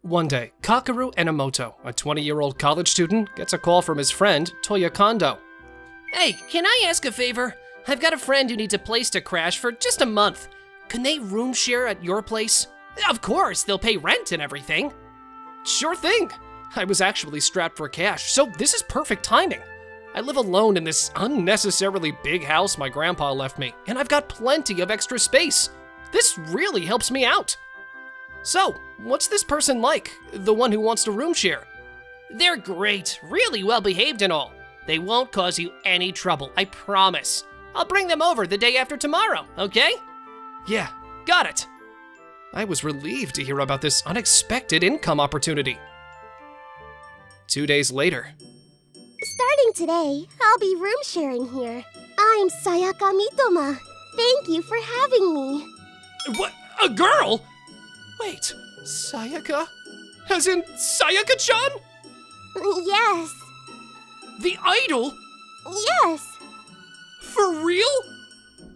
One day, Kakeru Enomoto, a 20-year-old college student, gets a call from his friend, Toya Kondo. Hey, can I ask a favor? I've got a friend who needs a place to crash for just a month. Can they room share at your place? Of course, they'll pay rent and everything. Sure thing. I was actually strapped for cash, so this is perfect timing. I live alone in this unnecessarily big house my grandpa left me, and I've got plenty of extra space. This really helps me out. So, what's this person like, the one who wants to room share? They're great, really well behaved and all. They won't cause you any trouble, I promise. I'll bring them over the day after tomorrow, okay? Yeah, got it. I was relieved to hear about this unexpected income opportunity. 2 days later. Starting today, I'll be room sharing here. I'm Sayaka Mitoma. Thank you for having me. What? A girl? Wait, Sayaka? As in Sayaka-chan? Yes. The idol? Yes. For real?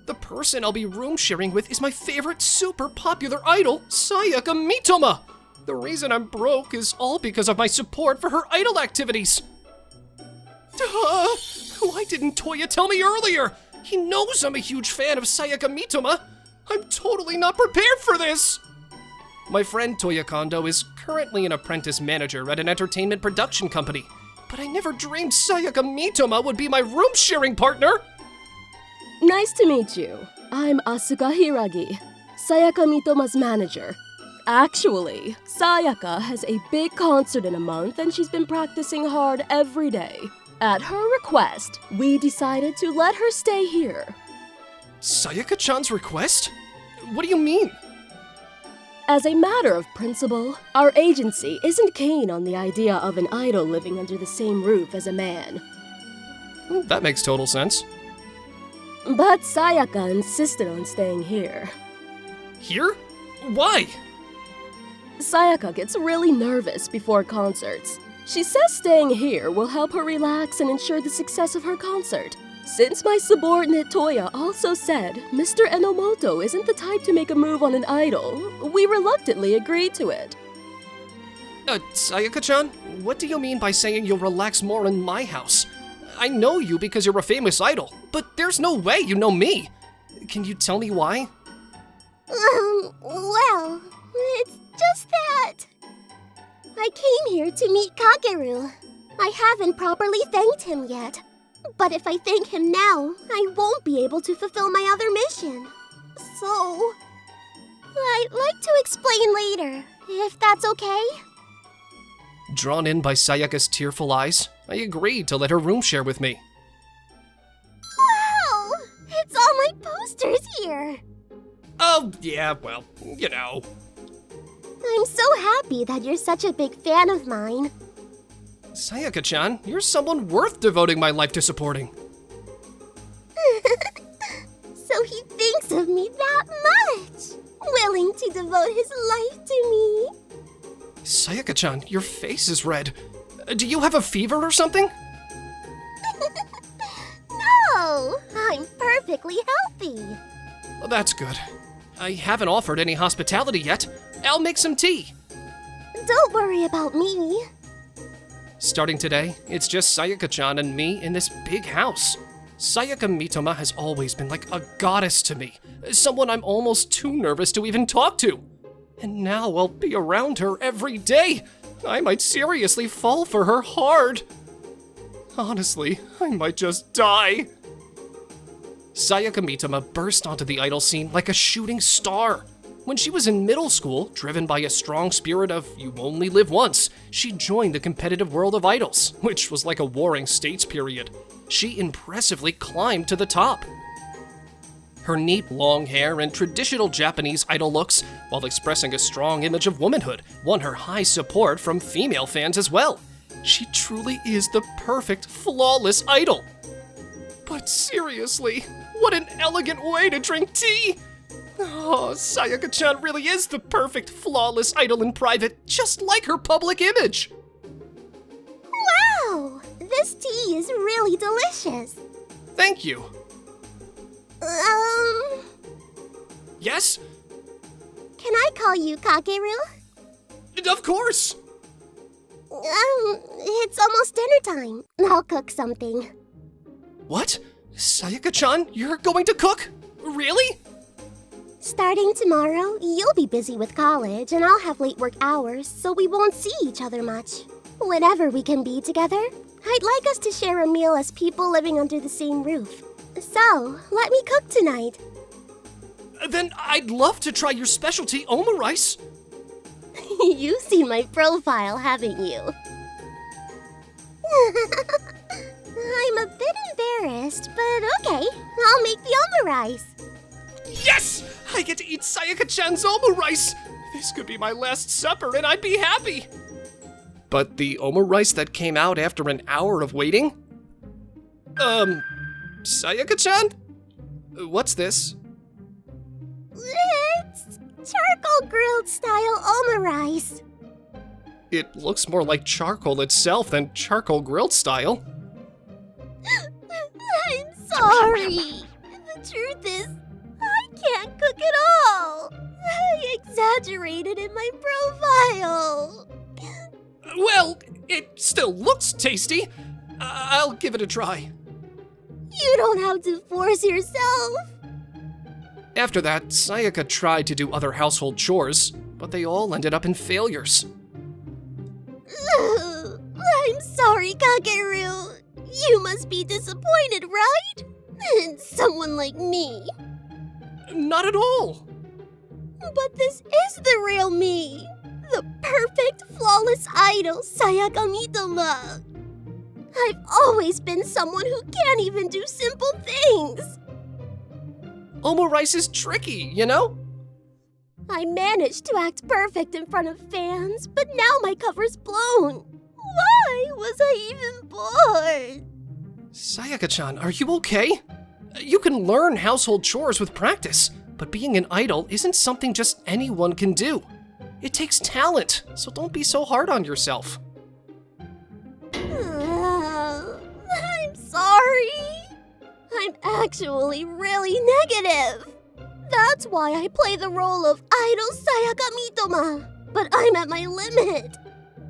The person I'll be room sharing with is my favorite super popular idol, Sayaka Mitoma. The reason I'm broke is all because of my support for her idol activities. Duh! Why didn't Toya tell me earlier? He knows I'm a huge fan of Sayaka Mitoma. I'm totally not prepared for this. My friend Toya Kondo is currently an apprentice manager at an entertainment production company, but I never dreamed Sayaka Mitoma would be my room sharing partner. Nice to meet you. I'm Asuka Hiragi, Sayaka Mitoma's manager. Actually, Sayaka has a big concert in a month and she's been practicing hard every day. At her request, we decided to let her stay here. Sayaka-chan's request? What do you mean? As a matter of principle, our agency isn't keen on the idea of an idol living under the same roof as a man. That makes total sense. But Sayaka insisted on staying here. Here? Why? Sayaka gets really nervous before concerts. She says staying here will help her relax and ensure the success of her concert. Since my subordinate Toya also said Mr. Enomoto isn't the type to make a move on an idol, we reluctantly agreed to it. Sayaka-chan, what do you mean by saying you'll relax more in my house? I know you because you're a famous idol, but there's no way you know me. Can you tell me why? Well, it's just that I came here to meet Kakeru. I haven't properly thanked him yet. But if I thank him now, I won't be able to fulfill my other mission. So, I'd like to explain later, if that's okay? Drawn in by Sayaka's tearful eyes, I agreed to let her room share with me. Wow! It's all my posters here! Oh, yeah, well, you know. I'm so happy that you're such a big fan of mine. Sayaka-chan, you're someone worth devoting my life to supporting. So he thinks of me that much, willing to devote his life to me. Sayaka-chan, your face is red. Do you have a fever or something? No, I'm perfectly healthy. Well, that's good. I haven't offered any hospitality yet. I'll make some tea. Don't worry about me. Starting today, it's just Sayaka-chan and me in this big house. Sayaka Mitoma has always been like a goddess to me, someone I'm almost too nervous to even talk to. And now I'll be around her every day. I might seriously fall for her hard. Honestly, I might just die. Sayaka Mitoma burst onto the idol scene like a shooting star. When she was in middle school, driven by a strong spirit of you only live once, she joined the competitive world of idols, which was like a warring states period. She impressively climbed to the top. Her neat long hair and traditional Japanese idol looks, while expressing a strong image of womanhood, won her high support from female fans as well. She truly is the perfect, flawless idol. But seriously, what an elegant way to drink tea! Oh, Sayaka-chan really is the perfect, flawless idol in private, just like her public image! Wow! This tea is really delicious. Thank you. Um... Yes? Can I call you Kakeru? Of course! It's almost dinner time. I'll cook something. What? Sayaka-chan, you're going to cook? Really? Starting tomorrow, you'll be busy with college, and I'll have late work hours, so we won't see each other much. Whenever we can be together, I'd like us to share a meal as people living under the same roof. So, let me cook tonight. Then I'd love to try your specialty omurice. You've seen my profile, haven't you? I'm a bit embarrassed, but okay, I'll make the omurice. Yes! I get to eat Sayaka-chan's omurice! This could be my last supper and I'd be happy! But the omurice that came out after an hour of waiting? Sayaka-chan? What's this? It's charcoal grilled style omurice. It looks more like charcoal itself than charcoal grilled style. I'm sorry. The truth is, I can't cook at all. I exaggerated in my profile. Well, it still looks tasty. I'll give it a try. You don't have to force yourself. After that, Sayaka tried to do other household chores, but they all ended up in failures. I'm sorry, Kakeru. You must be disappointed, right? In someone like me. Not at all. But this is the real me. The perfect, flawless idol, Sayaka Mitoma. I've always been someone who can't even do simple things. Omurice is tricky, you know? I managed to act perfect in front of fans, but now my cover's blown. Why was I even born? Sayaka-chan, are you okay? You can learn household chores with practice, but being an idol isn't something just anyone can do. It takes talent, so don't be so hard on yourself. I'm sorry. I'm actually really negative. That's why I play the role of idol Sayaka Mitoma. But I'm at my limit.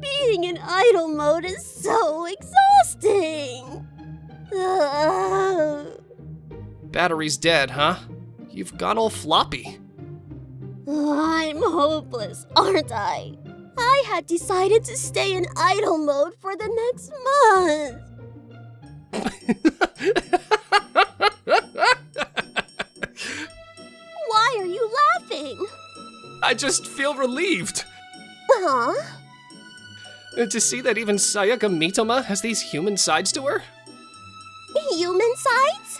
Being in idol mode is so exhausting. Battery's dead, huh? You've gone all floppy. I'm hopeless, aren't I? I had decided to stay in idol mode for the next month. Why are you laughing? I just feel relieved. Huh? To see that even Sayaka Mitoma has these human sides to her? Human sides?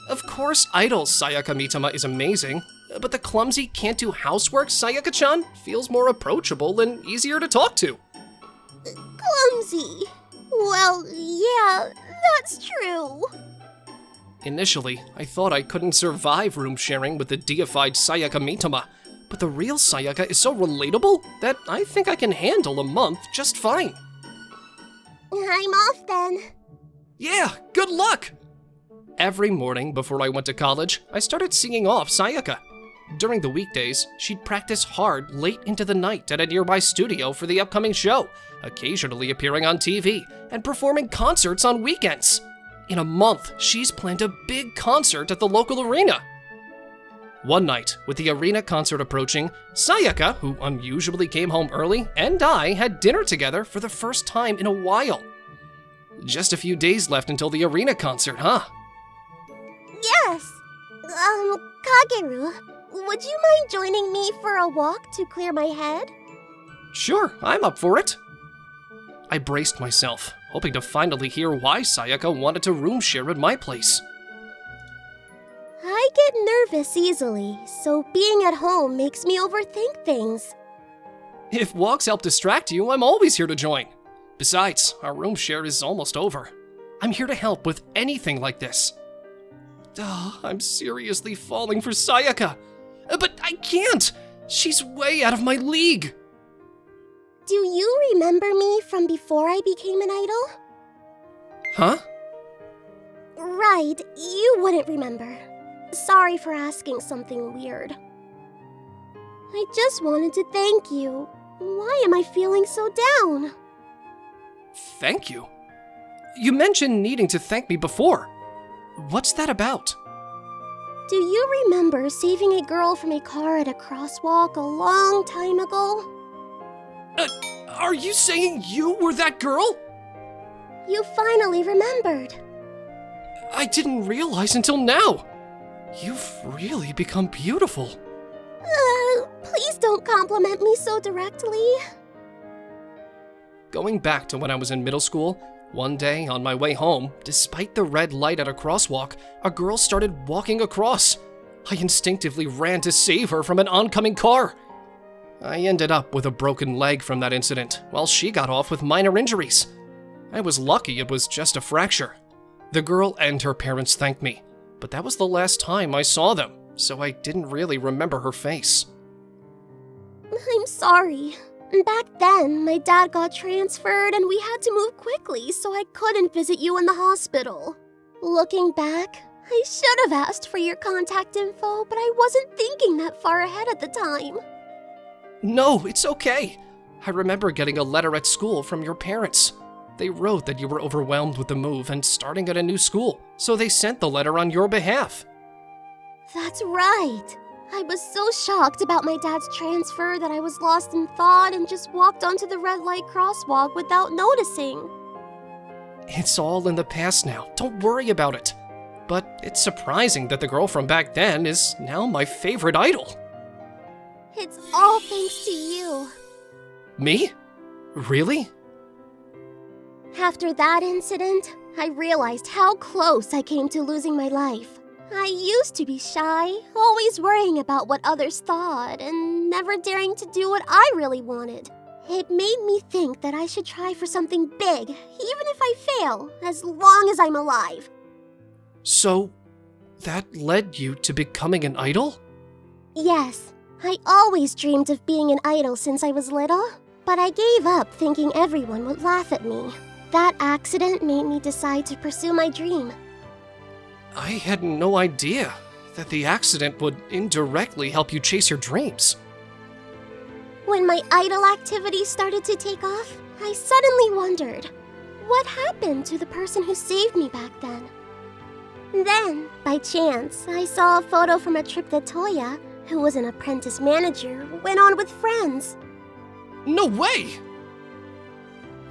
Of course, idol Sayaka Mitoma is amazing, but the clumsy, can't-do housework Sayaka-chan feels more approachable and easier to talk to. Clumsy. Well, yeah, that's true. Initially, I thought I couldn't survive room sharing with the deified Sayaka Mitoma, but the real Sayaka is so relatable that I think I can handle a month just fine. I'm off then. Yeah, good luck! Every morning before I went to college, I started singing off Sayaka. During the weekdays, she'd practice hard late into the night at a nearby studio for the upcoming show, occasionally appearing on TV and performing concerts on weekends. In a month, she's planned a big concert at the local arena. One night, with the arena concert approaching, Sayaka, who unusually came home early, and I had dinner together for the first time in a while. Just a few days left until the arena concert, huh? Yes. Kageru, would you mind joining me for a walk to clear my head? Sure, I'm up for it. I braced myself, hoping to finally hear why Sayaka wanted to room share at my place. I get nervous easily, so being at home makes me overthink things. If walks help distract you, I'm always here to join. Besides, our room share is almost over. I'm here to help with anything like this. I'm seriously falling for Sayaka. But I can't! She's way out of my league! Do you remember me from before I became an idol? Huh? Right, you wouldn't remember. Sorry for asking something weird. I just wanted to thank you. Why am I feeling so down? Thank you? You mentioned needing to thank me before. What's that about? Do you remember saving a girl from a car at a crosswalk a long time ago? Are you saying you were that girl? You finally remembered. I didn't realize until now. You've really become beautiful. Please don't compliment me so directly. Going back to when I was in middle school, one day on my way home, despite the red light at a crosswalk, a girl started walking across. I instinctively ran to save her from an oncoming car. I ended up with a broken leg from that incident, while she got off with minor injuries. I was lucky it was just a fracture. The girl and her parents thanked me, but that was the last time I saw them, so I didn't really remember her face. I'm sorry. Back then, my dad got transferred and we had to move quickly, so I couldn't visit you in the hospital. Looking back, I should have asked for your contact info, but I wasn't thinking that far ahead at the time. No, it's okay. I remember getting a letter at school from your parents. They wrote that you were overwhelmed with the move and starting at a new school, so they sent the letter on your behalf. That's right. I was so shocked about my dad's transfer that I was lost in thought and just walked onto the red light crosswalk without noticing. It's all in the past now. Don't worry about it. But it's surprising that the girl from back then is now my favorite idol. It's all thanks to you. Me? Really? After that incident, I realized how close I came to losing my life. I used to be shy, always worrying about what others thought, and never daring to do what I really wanted. It made me think that I should try for something big, even if I fail, as long as I'm alive. So, that led you to becoming an idol? Yes, I always dreamed of being an idol since I was little, but I gave up thinking everyone would laugh at me. That accident made me decide to pursue my dream. I had no idea that the accident would indirectly help you chase your dreams. When my idol activity started to take off, I suddenly wondered, what happened to the person who saved me back then? Then, by chance, I saw a photo from a trip that Toya, who was an apprentice manager, went on with friends. No way!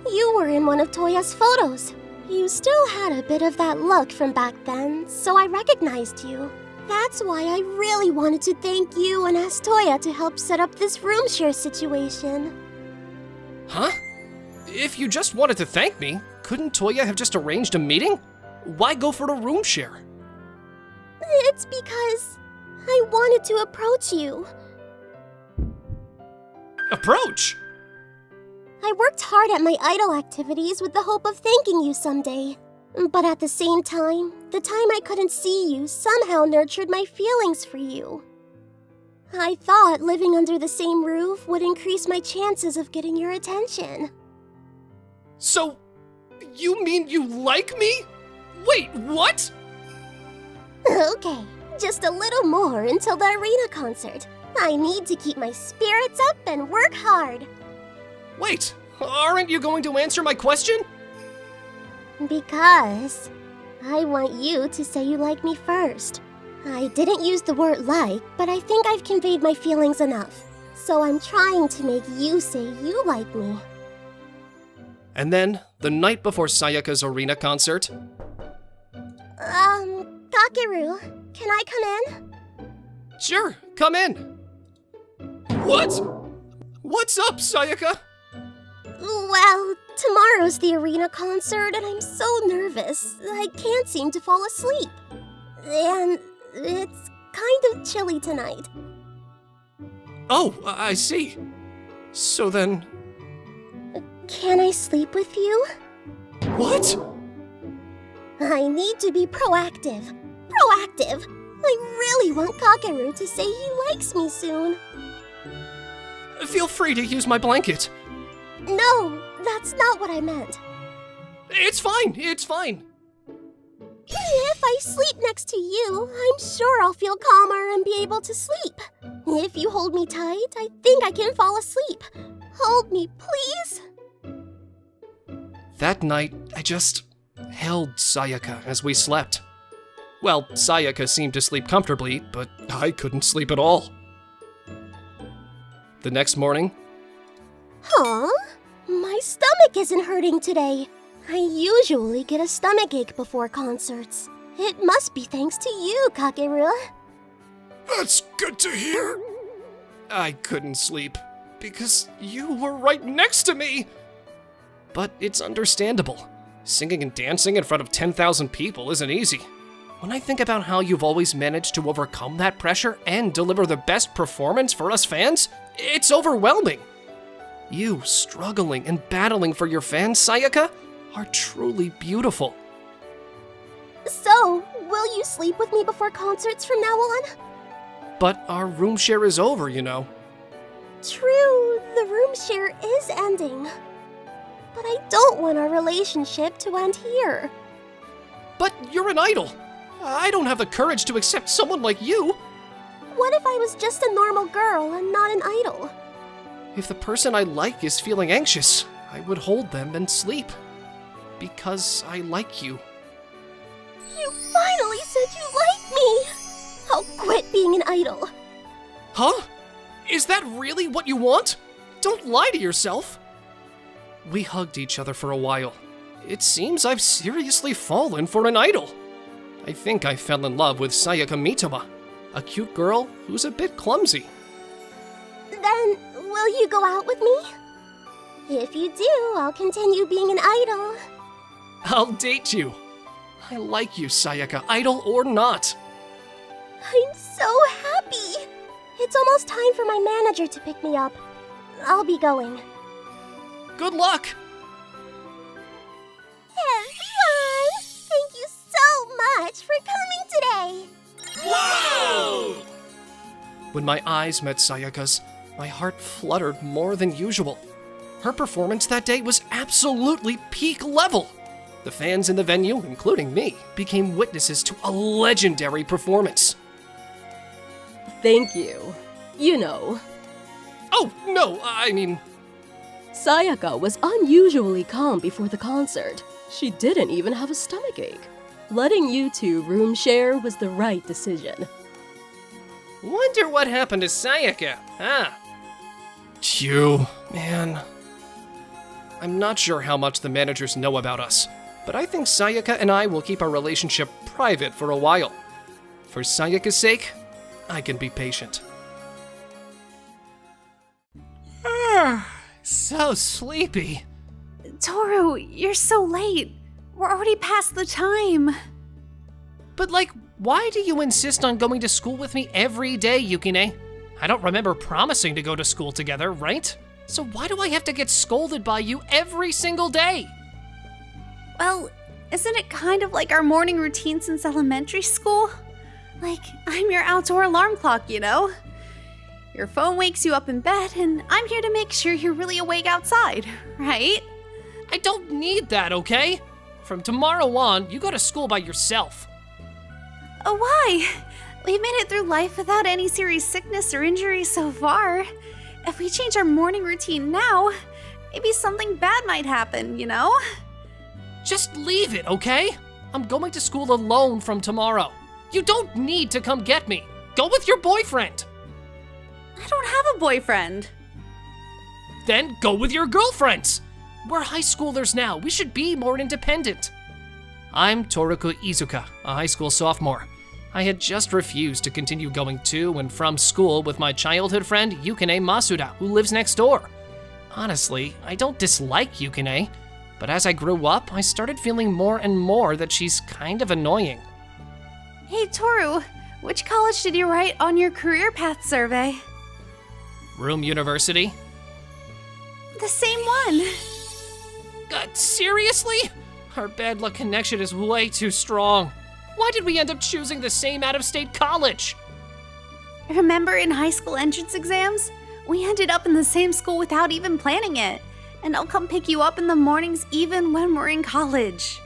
You were in one of Toya's photos. You still had a bit of that look from back then, so I recognized you. That's why I really wanted to thank you and ask Toya to help set up this room share situation. Huh? If you just wanted to thank me, couldn't Toya have just arranged a meeting? Why go for a room share? It's because I wanted to approach you. Approach? I worked hard at my idol activities with the hope of thanking you someday. But at the same time, the time I couldn't see you somehow nurtured my feelings for you. I thought living under the same roof would increase my chances of getting your attention. So, you mean you like me? Wait, what? Okay, just a little more until the arena concert. I need to keep my spirits up and work hard. Wait, aren't you going to answer my question? Because I want you to say you like me first. I didn't use the word like, but I think I've conveyed my feelings enough. So I'm trying to make you say you like me. And then, the night before Sayaka's arena concert, Kakeru, can I come in? sure, come in. What? What's up, Sayaka? Well, tomorrow's the arena concert and I'm so nervous. I can't seem to fall asleep. And it's kind of chilly tonight. Oh, I see. So then, Can I sleep with you? what? I need to be proactive. Proactive! I really want Kakeru to say he likes me soon. Feel free to use my blanket. No, that's not what I meant. It's fine, it's fine. If I sleep next to you, I'm sure I'll feel calmer and be able to sleep. If you hold me tight, I think I can fall asleep. Hold me, please. That night, I just held Sayaka as we slept. Well, Sayaka seemed to sleep comfortably, but I couldn't sleep at all. The next morning, Huh? My stomach isn't hurting today. I usually get a stomachache before concerts. It must be thanks to you, Kakeru. that's good to hear. I couldn't sleep because you were right next to me. But it's understandable. Singing and dancing in front of 10,000 people isn't easy. When I think about how you've always managed to overcome that pressure and deliver the best performance for us fans, it's overwhelming. You struggling and battling for your fans, Sayaka, are truly beautiful. So, will you sleep with me before concerts from now on? But our room share is over, you know. True, the room share is ending. But I don't want our relationship to end here. But you're an idol. I don't have the courage to accept someone like you. What if I was just a normal girl and not an idol? If the person I like is feeling anxious, I would hold them and sleep. Because I like you. You finally said you like me! I'll quit being an idol. Huh? Is that really what you want? Don't lie to yourself. We hugged each other for a while. It seems I've seriously fallen for an idol. I think I fell in love with Sayaka Mitoma, a cute girl who's a bit clumsy. Then, will you go out with me? If you do, I'll continue being an idol. I'll date you. I like you, Sayaka, idol or not. I'm so happy! It's almost time for my manager to pick me up. I'll be going. Good luck! Everyone! Thank you so much for coming today! Whoa! When my eyes met Sayaka's, my heart fluttered more than usual. Her performance that day was absolutely peak level. The fans in the venue, including me, became witnesses to a legendary performance. Thank you. You know, Oh, no, I mean, Sayaka was unusually calm before the concert. She didn't even have a stomachache. Letting you two room share was the right decision. Wonder what happened to Sayaka, huh? you, man. I'm not sure how much the managers know about us, but I think Sayaka and I will keep our relationship private for a while. For Sayaka's sake, I can be patient. So sleepy. Toru, you're so late. We're already past the time. But why do you insist on going to school with me every day, Yukine? I don't remember promising to go to school together, right? So why do I have to get scolded by you every single day? Well, isn't it kind of like our morning routine since elementary school? Like, I'm your outdoor alarm clock, you know? Your phone wakes you up in bed, and I'm here to make sure you're really awake outside, right? I don't need that, okay? From tomorrow on, you go to school by yourself. Oh, why? We've made it through life without any serious sickness or injury so far. If we change our morning routine now, maybe something bad might happen, you know? Just leave it, okay? I'm going to school alone from tomorrow. You don't need to come get me. Go with your boyfriend. I don't have a boyfriend. Then go with your girlfriends. We're high schoolers now. We should be more independent. I'm Toruko Izuka, a high school sophomore. I had just refused to continue going to and from school with my childhood friend Yukine Masuda, who lives next door. Honestly, I don't dislike Yukine, but as I grew up, I started feeling more and more that she's kind of annoying. Hey, Toru, which college did you write on your career path survey? Room University? The same one. Seriously? Our bad luck connection is way too strong. Why did we end up choosing the same out-of-state college? Remember in high school entrance exams? We ended up in the same school without even planning it. And I'll come pick you up in the mornings even when we're in college.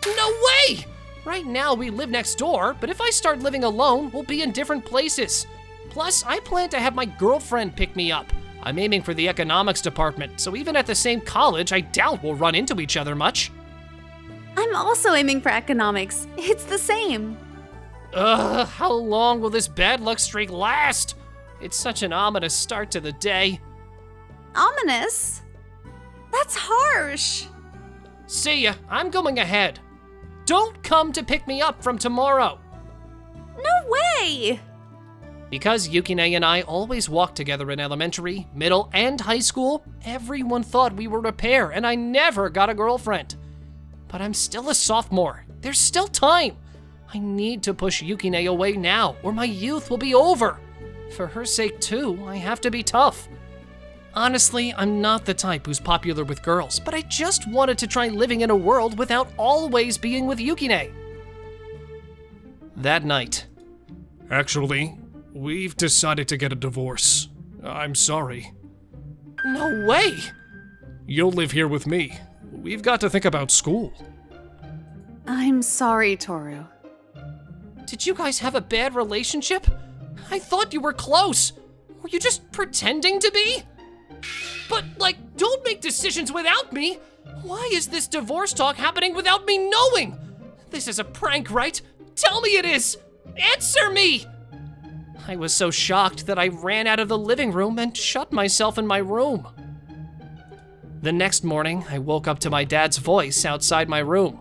No way! Right now we live next door, but if I start living alone, we'll be in different places. Plus, I plan to have my girlfriend pick me up. I'm aiming for the economics department, so even at the same college, I doubt we'll run into each other much. I'm also aiming for economics. It's the same. Ugh, how long will this bad luck streak last? It's such an ominous start to the day. Ominous? That's harsh. See ya, I'm going ahead. Don't come to pick me up from tomorrow. No way! Because Yukine and I always walked together in elementary, middle, and high school, everyone thought we were a pair, and I never got a girlfriend. But I'm still a sophomore. There's still time. I need to push Yukine away now, or my youth will be over. For her sake too, I have to be tough. Honestly, I'm not the type who's popular with girls, but I just wanted to try living in a world without always being with Yukine. That night. Actually, we've decided to get a divorce. I'm sorry. No way! You'll live here with me. We've got to think about school. I'm sorry, Toru. Did you guys have a bad relationship? I thought you were close. Were you just pretending to be? But, don't make decisions without me. Why is this divorce talk happening without me knowing? This is a prank, right? Tell me it is! Answer me! I was so shocked that I ran out of the living room and shut myself in my room. The next morning, I woke up to my dad's voice outside my room.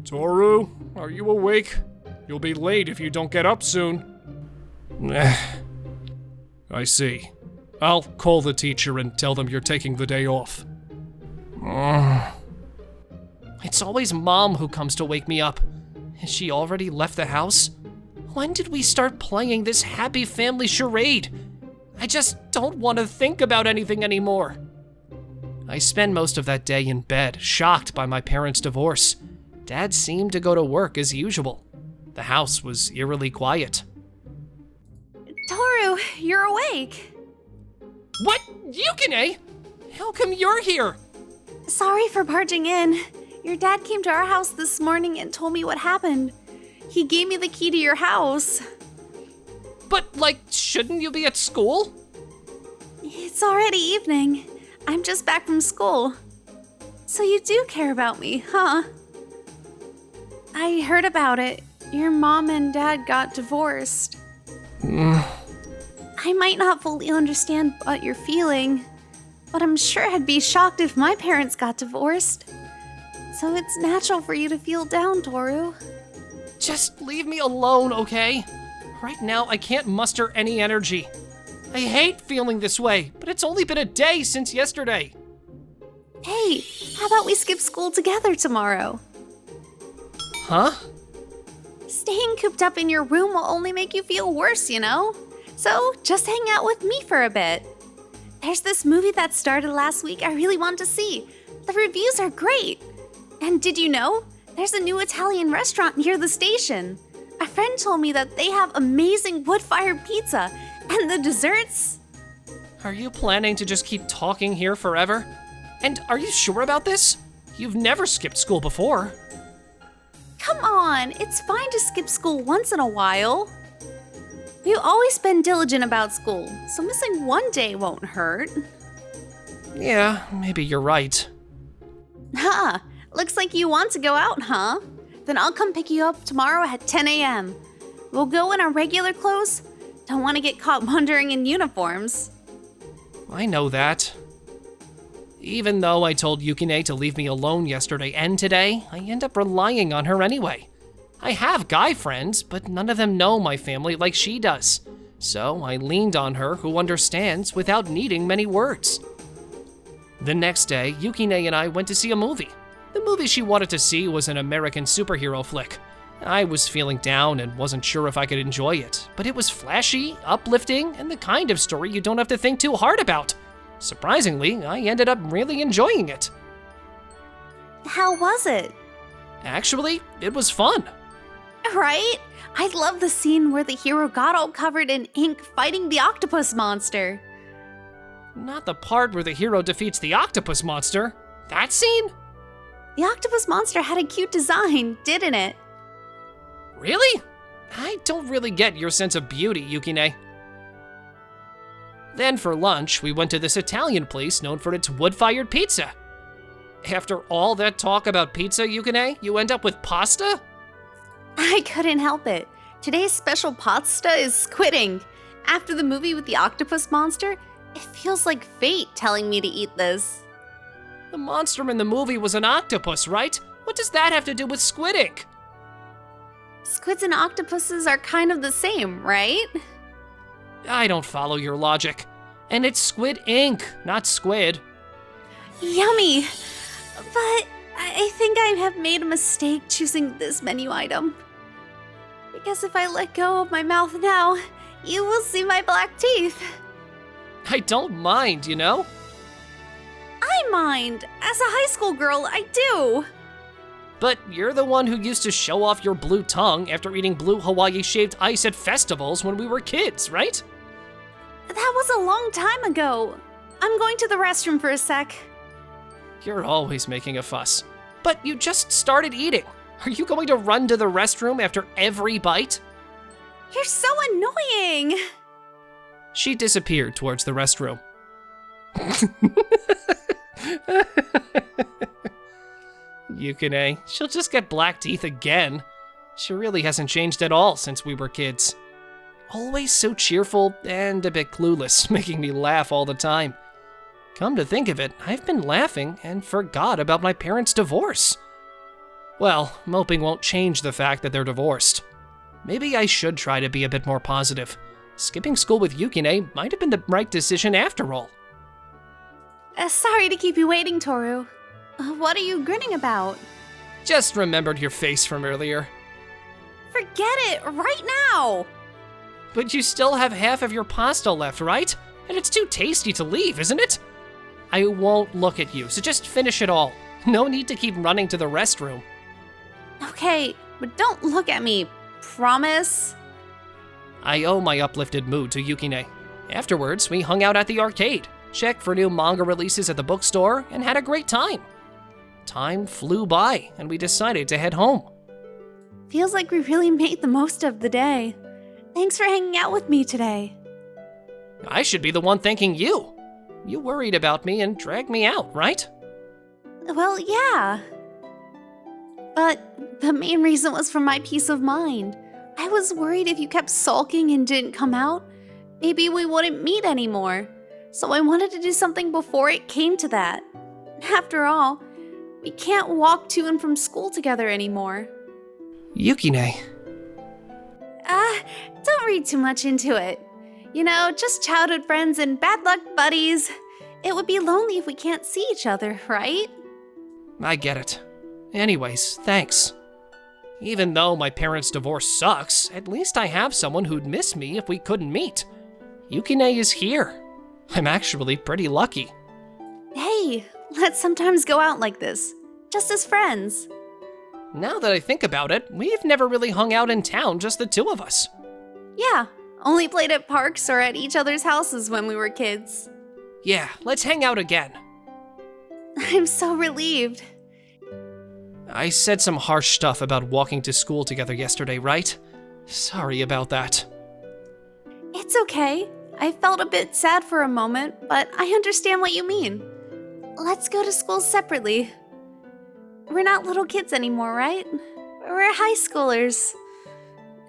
Toru, are you awake? You'll be late if you don't get up soon. I see. I'll call the teacher and tell them you're taking the day off. It's always Mom who comes to wake me up. Has she already left the house? When did we start playing this happy family charade? I just don't want to think about anything anymore. I spend most of that day in bed, shocked by my parents' divorce. Dad seemed to go to work as usual. The house was eerily quiet. Toru, you're awake. What? Yukine? How come you're here? Sorry for barging in. Your dad came to our house this morning and told me what happened. He gave me the key to your house. But, shouldn't you be at school? It's already evening. I'm just back from school. So you do care about me, huh? I heard about it. Your mom and dad got divorced. I might not fully understand what you're feeling, but I'm sure I'd be shocked if my parents got divorced. So it's natural for you to feel down, Toru. Just leave me alone, okay? Right now, I can't muster any energy. I hate feeling this way, but it's only been a day since yesterday. Hey, how about we skip school together tomorrow? Huh? Staying cooped up in your room will only make you feel worse, you know? So just hang out with me for a bit. There's this movie that started last week I really want to see. The reviews are great. And did you know? There's a new Italian restaurant near the station. A friend told me that they have amazing wood-fired pizza, and the desserts. Are you planning to just keep talking here forever? And are you sure about this? You've never skipped school before. Come on, it's fine to skip school once in a while. You've always been diligent about school, so missing one day won't hurt. Yeah, maybe you're right. Huh, looks like you want to go out, huh? Then I'll come pick you up tomorrow at 10 a.m. We'll go in our regular clothes. Don't want to get caught wandering in uniforms. I know that. Even though I told Yukine to leave me alone yesterday and today, I end up relying on her anyway. I have guy friends, but none of them know my family like she does. So I leaned on her, who understands without needing many words. The next day, Yukine and I went to see a movie. The movie she wanted to see was an American superhero flick. I was feeling down and wasn't sure if I could enjoy it, but it was flashy, uplifting, and the kind of story you don't have to think too hard about. Surprisingly, I ended up really enjoying it. How was it? Actually, it was fun. Right? I love the scene where the hero got all covered in ink fighting the octopus monster. Not the part where the hero defeats the octopus monster. That scene? The octopus monster had a cute design, didn't it? Really? I don't really get your sense of beauty, Yukine. Then for lunch, we went to this Italian place known for its wood-fired pizza. After all that talk about pizza, Yukine, you end up with pasta? I couldn't help it. Today's special pasta is squid ink. After the movie with the octopus monster, it feels like fate telling me to eat this. The monster in the movie was an octopus, right? What does that have to do with squid ink? Squids and octopuses are kind of the same, right? I don't follow your logic. And it's squid ink, not squid. Yummy! But I think I have made a mistake choosing this menu item. Because if I let go of my mouth now, you will see my black teeth. I don't mind, you know? I mind. As a high school girl, I do. But you're the one who used to show off your blue tongue after eating blue Hawaii shaved ice at festivals when we were kids, right? That was a long time ago. I'm going to the restroom for a sec. You're always making a fuss. But you just started eating. Are you going to run to the restroom after every bite? You're so annoying. She disappeared towards the restroom. Yukine, she'll just get black teeth again. She really hasn't changed at all since we were kids. Always so cheerful and a bit clueless, making me laugh all the time. Come to think of it, I've been laughing and forgot about my parents' divorce. Well, moping won't change the fact that they're divorced. Maybe I should try to be a bit more positive. Skipping school with Yukine might have been the right decision after all. Sorry to keep you waiting, Toru. What are you grinning about? Just remembered your face from earlier. Forget it, right now! But you still have half of your pasta left, right? And it's too tasty to leave, isn't it? I won't look at you, so just finish it all. No need to keep running to the restroom. Okay, but don't look at me. Promise? I owe my uplifted mood to Yukine. Afterwards, we hung out at the arcade, checked for new manga releases at the bookstore, and had a great time. Time flew by, and we decided to head home. Feels like we really made the most of the day. Thanks for hanging out with me today. I should be the one thanking you. You worried about me and dragged me out, right? Well, yeah. But the main reason was for my peace of mind. I was worried if you kept sulking and didn't come out, maybe we wouldn't meet anymore. So I wanted to do something before it came to that. After all, we can't walk to and from school together anymore. Yukine. Don't read too much into it. You know, just childhood friends and bad luck buddies. It would be lonely if we can't see each other, right? I get it. Anyways, thanks. Even though my parents' divorce sucks, at least I have someone who'd miss me if we couldn't meet. Yukine is here. I'm actually pretty lucky. Hey, let's sometimes go out like this, just as friends. Now that I think about it, we've never really hung out in town, just the two of us. Yeah, only played at parks or at each other's houses when we were kids. Yeah, let's hang out again. I'm so relieved. I said some harsh stuff about walking to school together yesterday, right? Sorry about that. It's okay. I felt a bit sad for a moment, but I understand what you mean. Let's go to school separately. We're not little kids anymore, right? We're high schoolers.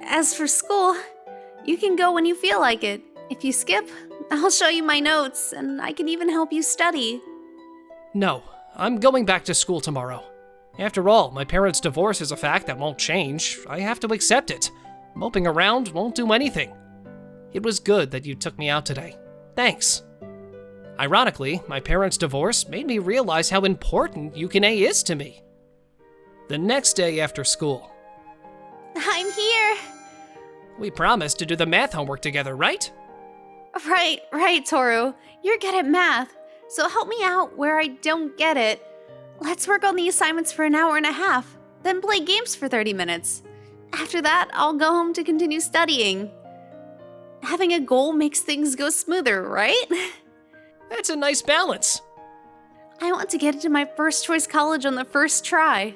As for school, you can go when you feel like it. If you skip, I'll show you my notes, and I can even help you study. No, I'm going back to school tomorrow. After all, my parents' divorce is a fact that won't change. I have to accept it. Moping around won't do anything. It was good that you took me out today. Thanks. Ironically, my parents' divorce made me realize how important Yukine is to me. The next day after school, I'm here. we promised to do the math homework together, right? Right, Toru. You're good at math, so help me out where I don't get it. Let's work on the assignments for an hour and a half, then play games for 30 minutes. After that, I'll go home to continue studying. Having a goal makes things go smoother, right? That's a nice balance. I want to get into my first choice college on the first try.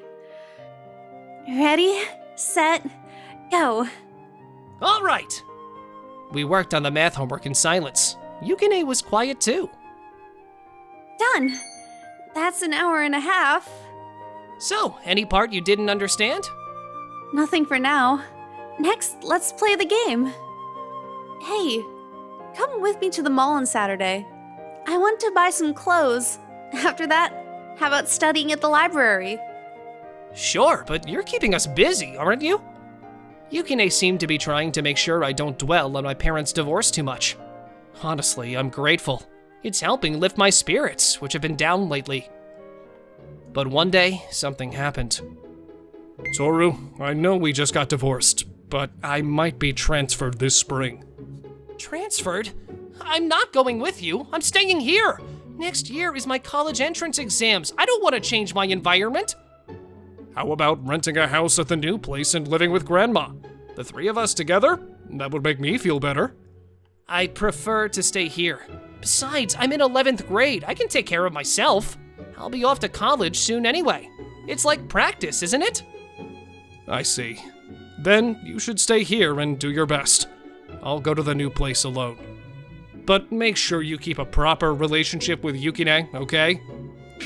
Ready, set, go. All right. We worked on the math homework in silence. Yukine was quiet too. Done. That's an hour and a half. So, any part you didn't understand? Nothing for now. Next, let's play the game. Hey, come with me to the mall on Saturday. I want to buy some clothes. After that, how about studying at the library? Sure, but you're keeping us busy, aren't you? Yukine seemed to be trying to make sure I don't dwell on my parents' divorce too much. Honestly, I'm grateful. It's helping lift my spirits, which have been down lately. But one day, something happened. Toru, I know we just got divorced, but I might be transferred this spring. Transferred? I'm not going with you. I'm staying here. Next year is my college entrance exams. I don't want to change my environment. How about renting a house at the new place and living with Grandma? The three of us together? That would make me feel better. I prefer to stay here. Besides, I'm in 11th grade. I can take care of myself. I'll be off to college soon anyway. It's like practice, isn't it? I see. Then you should stay here and do your best. I'll go to the new place alone. But make sure you keep a proper relationship with Yukine, okay?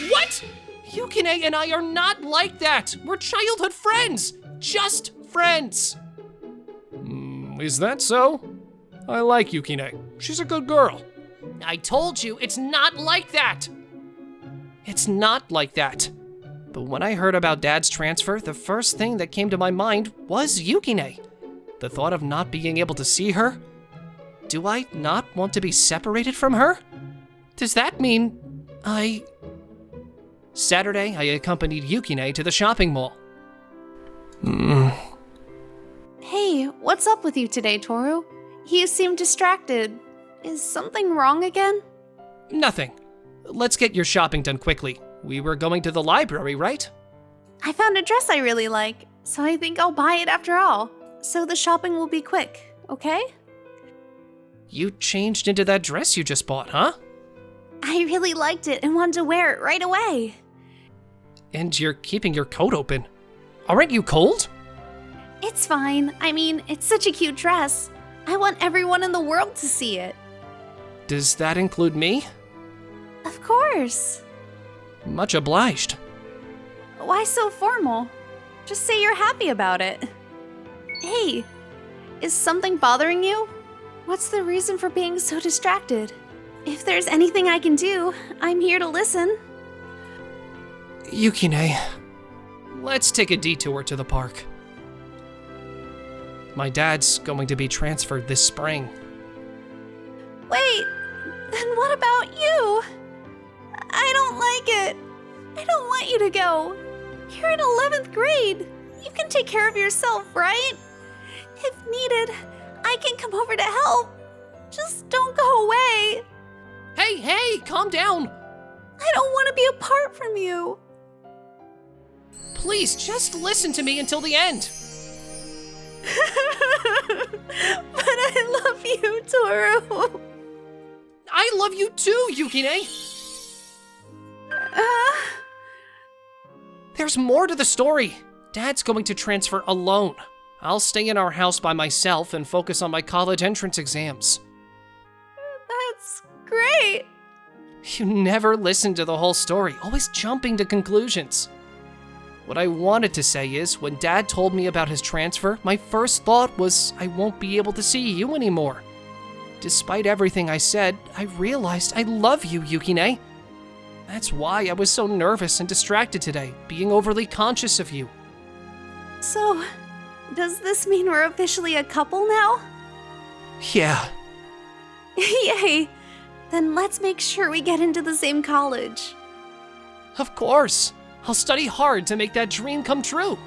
What? Yukine and I are not like that. We're childhood friends. Just friends. Is that so? I like Yukine. She's a good girl. I told you, it's not like that. It's not like that. But when I heard about Dad's transfer, the first thing that came to my mind was Yukine. The thought of not being able to see her. Do I not want to be separated from her? Does that mean Saturday, I accompanied Yukine to the shopping mall. Hey, what's up with you today, Toru? You seem distracted. Is something wrong again? Nothing. Let's get your shopping done quickly. We were going to the library, right? I found a dress I really like, so I think I'll buy it after all. So the shopping will be quick, okay? You changed into that dress you just bought, huh? I really liked it and wanted to wear it right away. And you're keeping your coat open. Aren't you cold? It's fine. I mean, it's such a cute dress. I want everyone in the world to see it. Does that include me? Of course. Much obliged. Why so formal? Just say you're happy about it. Hey, is something bothering you? What's the reason for being so distracted? If there's anything I can do, I'm here to listen. Yukine, let's take a detour to the park. My dad's going to be transferred this spring. Wait, then what about you? I don't like it. I don't want you to go. You're in 11th grade. You can take care of yourself, right? If needed, I can come over to help. Just don't go away. Hey, calm down. I don't want to be apart from you. Please, just listen to me until the end. But I love you, Toru. I love you too, Yukine. There's more to the story. Dad's going to transfer alone. I'll stay in our house by myself and focus on my college entrance exams. That's great. You never listen to the whole story, always jumping to conclusions. What I wanted to say is, when Dad told me about his transfer, my first thought was I won't be able to see you anymore. Despite everything I said, I realized I love you, Yukine. That's why I was so nervous and distracted today, being overly conscious of you. So, does this mean we're officially a couple now? Yeah. Yay! Then let's make sure we get into the same college. Of course. I'll study hard to make that dream come true.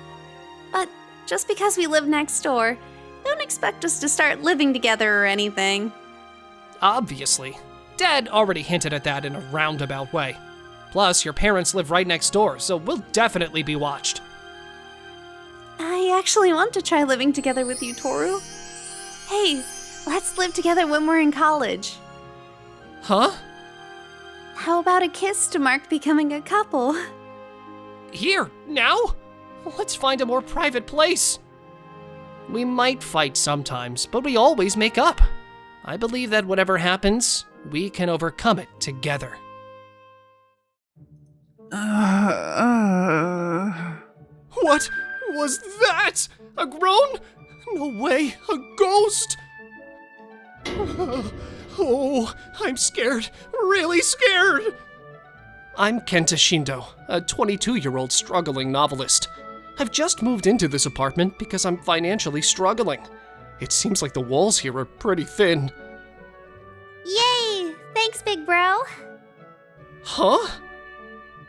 But just because we live next door, don't expect us to start living together or anything. Obviously. Dad already hinted at that in a roundabout way. Plus, your parents live right next door, so we'll definitely be watched. I actually want to try living together with you, Toru. Hey, let's live together when we're in college. Huh? How about a kiss to mark becoming a couple? Here, now? Let's find a more private place. We might fight sometimes, but we always make up. I believe that whatever happens, we can overcome it together. What was that? A groan? No way, a ghost! Oh, I'm scared, really scared! I'm Kenta Shindo, a 22-year-old struggling novelist. I've just moved into this apartment because I'm financially struggling. It seems like the walls here are pretty thin. Yay! Thanks, big bro. Huh?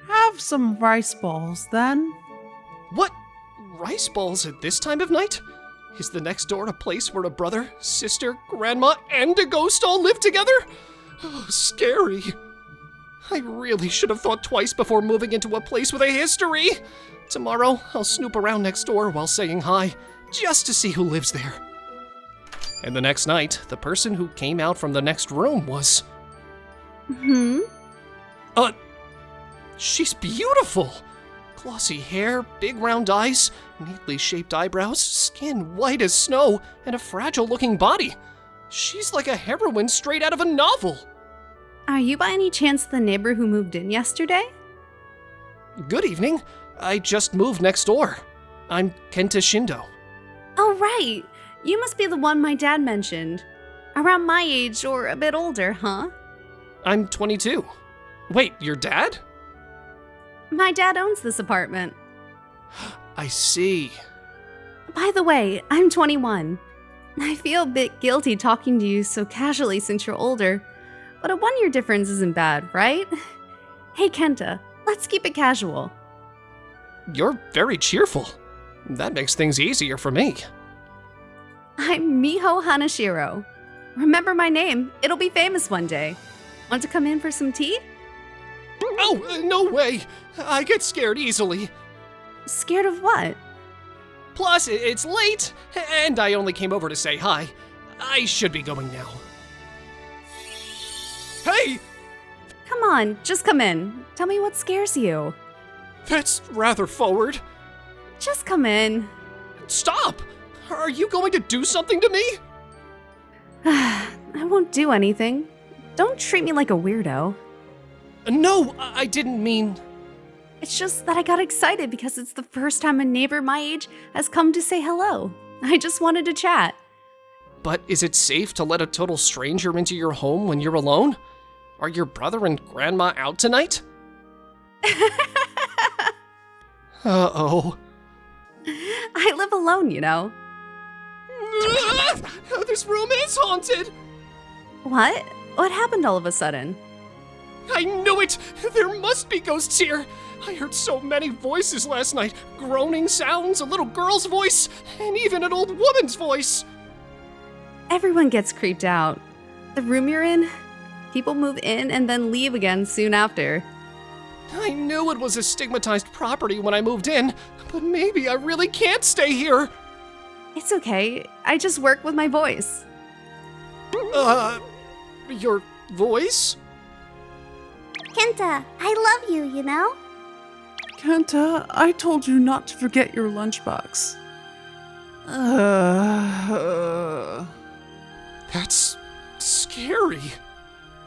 Have some rice balls, then. What? Rice balls at this time of night? Is the next door a place where a brother, sister, grandma, and a ghost all live together? Oh, scary. I really should have thought twice before moving into a place with a history. Tomorrow, I'll snoop around next door while saying hi, just to see who lives there. And the next night, the person who came out from the next room was... She's beautiful! Glossy hair, big round eyes, neatly shaped eyebrows, skin white as snow, and a fragile-looking body. She's like a heroine straight out of a novel. Are you by any chance the neighbor who moved in yesterday? Good evening. I just moved next door. I'm Kenta Shindo. Oh, right. You must be the one my dad mentioned. Around my age or a bit older, huh? I'm 22. Wait, your dad? My dad owns this apartment. I see. By the way, I'm 21. I feel a bit guilty talking to you so casually since you're older, but a 1-year difference isn't bad, right? Hey Kenta, let's keep it casual. You're very cheerful. That makes things easier for me. I'm Miho Hanashiro. Remember my name, it'll be famous one day. Want to come in for some tea? Oh, no way! I get scared easily. Scared of what? Plus, it's late, and I only came over to say hi. I should be going now. Hey! Come on, just come in. Tell me what scares you. That's rather forward. Just come in. Stop! Are you going to do something to me? I won't do anything. Don't treat me like a weirdo. No, I didn't mean... It's just that I got excited because it's the first time a neighbor my age has come to say hello. I just wanted to chat. But is it safe to let a total stranger into your home when you're alone? Are your brother and grandma out tonight? Uh-oh. I live alone, you know. This room is haunted! What? What happened all of a sudden? I knew it! There must be ghosts here! I heard so many voices last night. Groaning sounds, a little girl's voice, and even an old woman's voice. Everyone gets creeped out. The room you're in, people move in and then leave again soon after. I knew it was a stigmatized property when I moved in, but maybe I really can't stay here. It's okay. I just work with my voice. Your voice? Kenta, I love you, you know? Kenta, I told you not to forget your lunchbox. That's scary.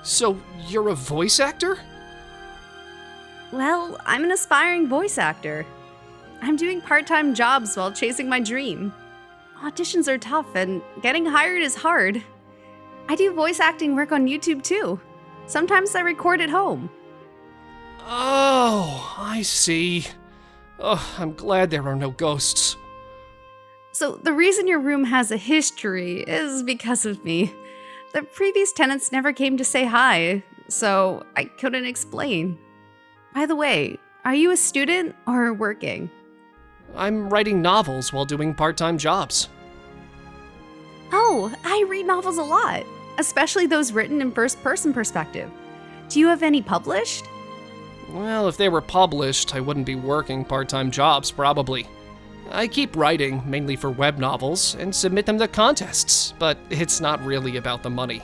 So, you're a voice actor? Well, I'm an aspiring voice actor. I'm doing part-time jobs while chasing my dream. Auditions are tough and getting hired is hard. I do voice acting work on YouTube too. Sometimes I record at home. Oh, I see. Oh, I'm glad there are no ghosts. So the reason your room has a history is because of me. The previous tenants never came to say hi, so I couldn't explain. By the way, are you a student or working? I'm writing novels while doing part-time jobs. Oh, I read novels a lot, especially those written in first-person perspective. Do you have any published? Well, if they were published, I wouldn't be working part-time jobs, probably. I keep writing, mainly for web novels, and submit them to contests, but it's not really about the money.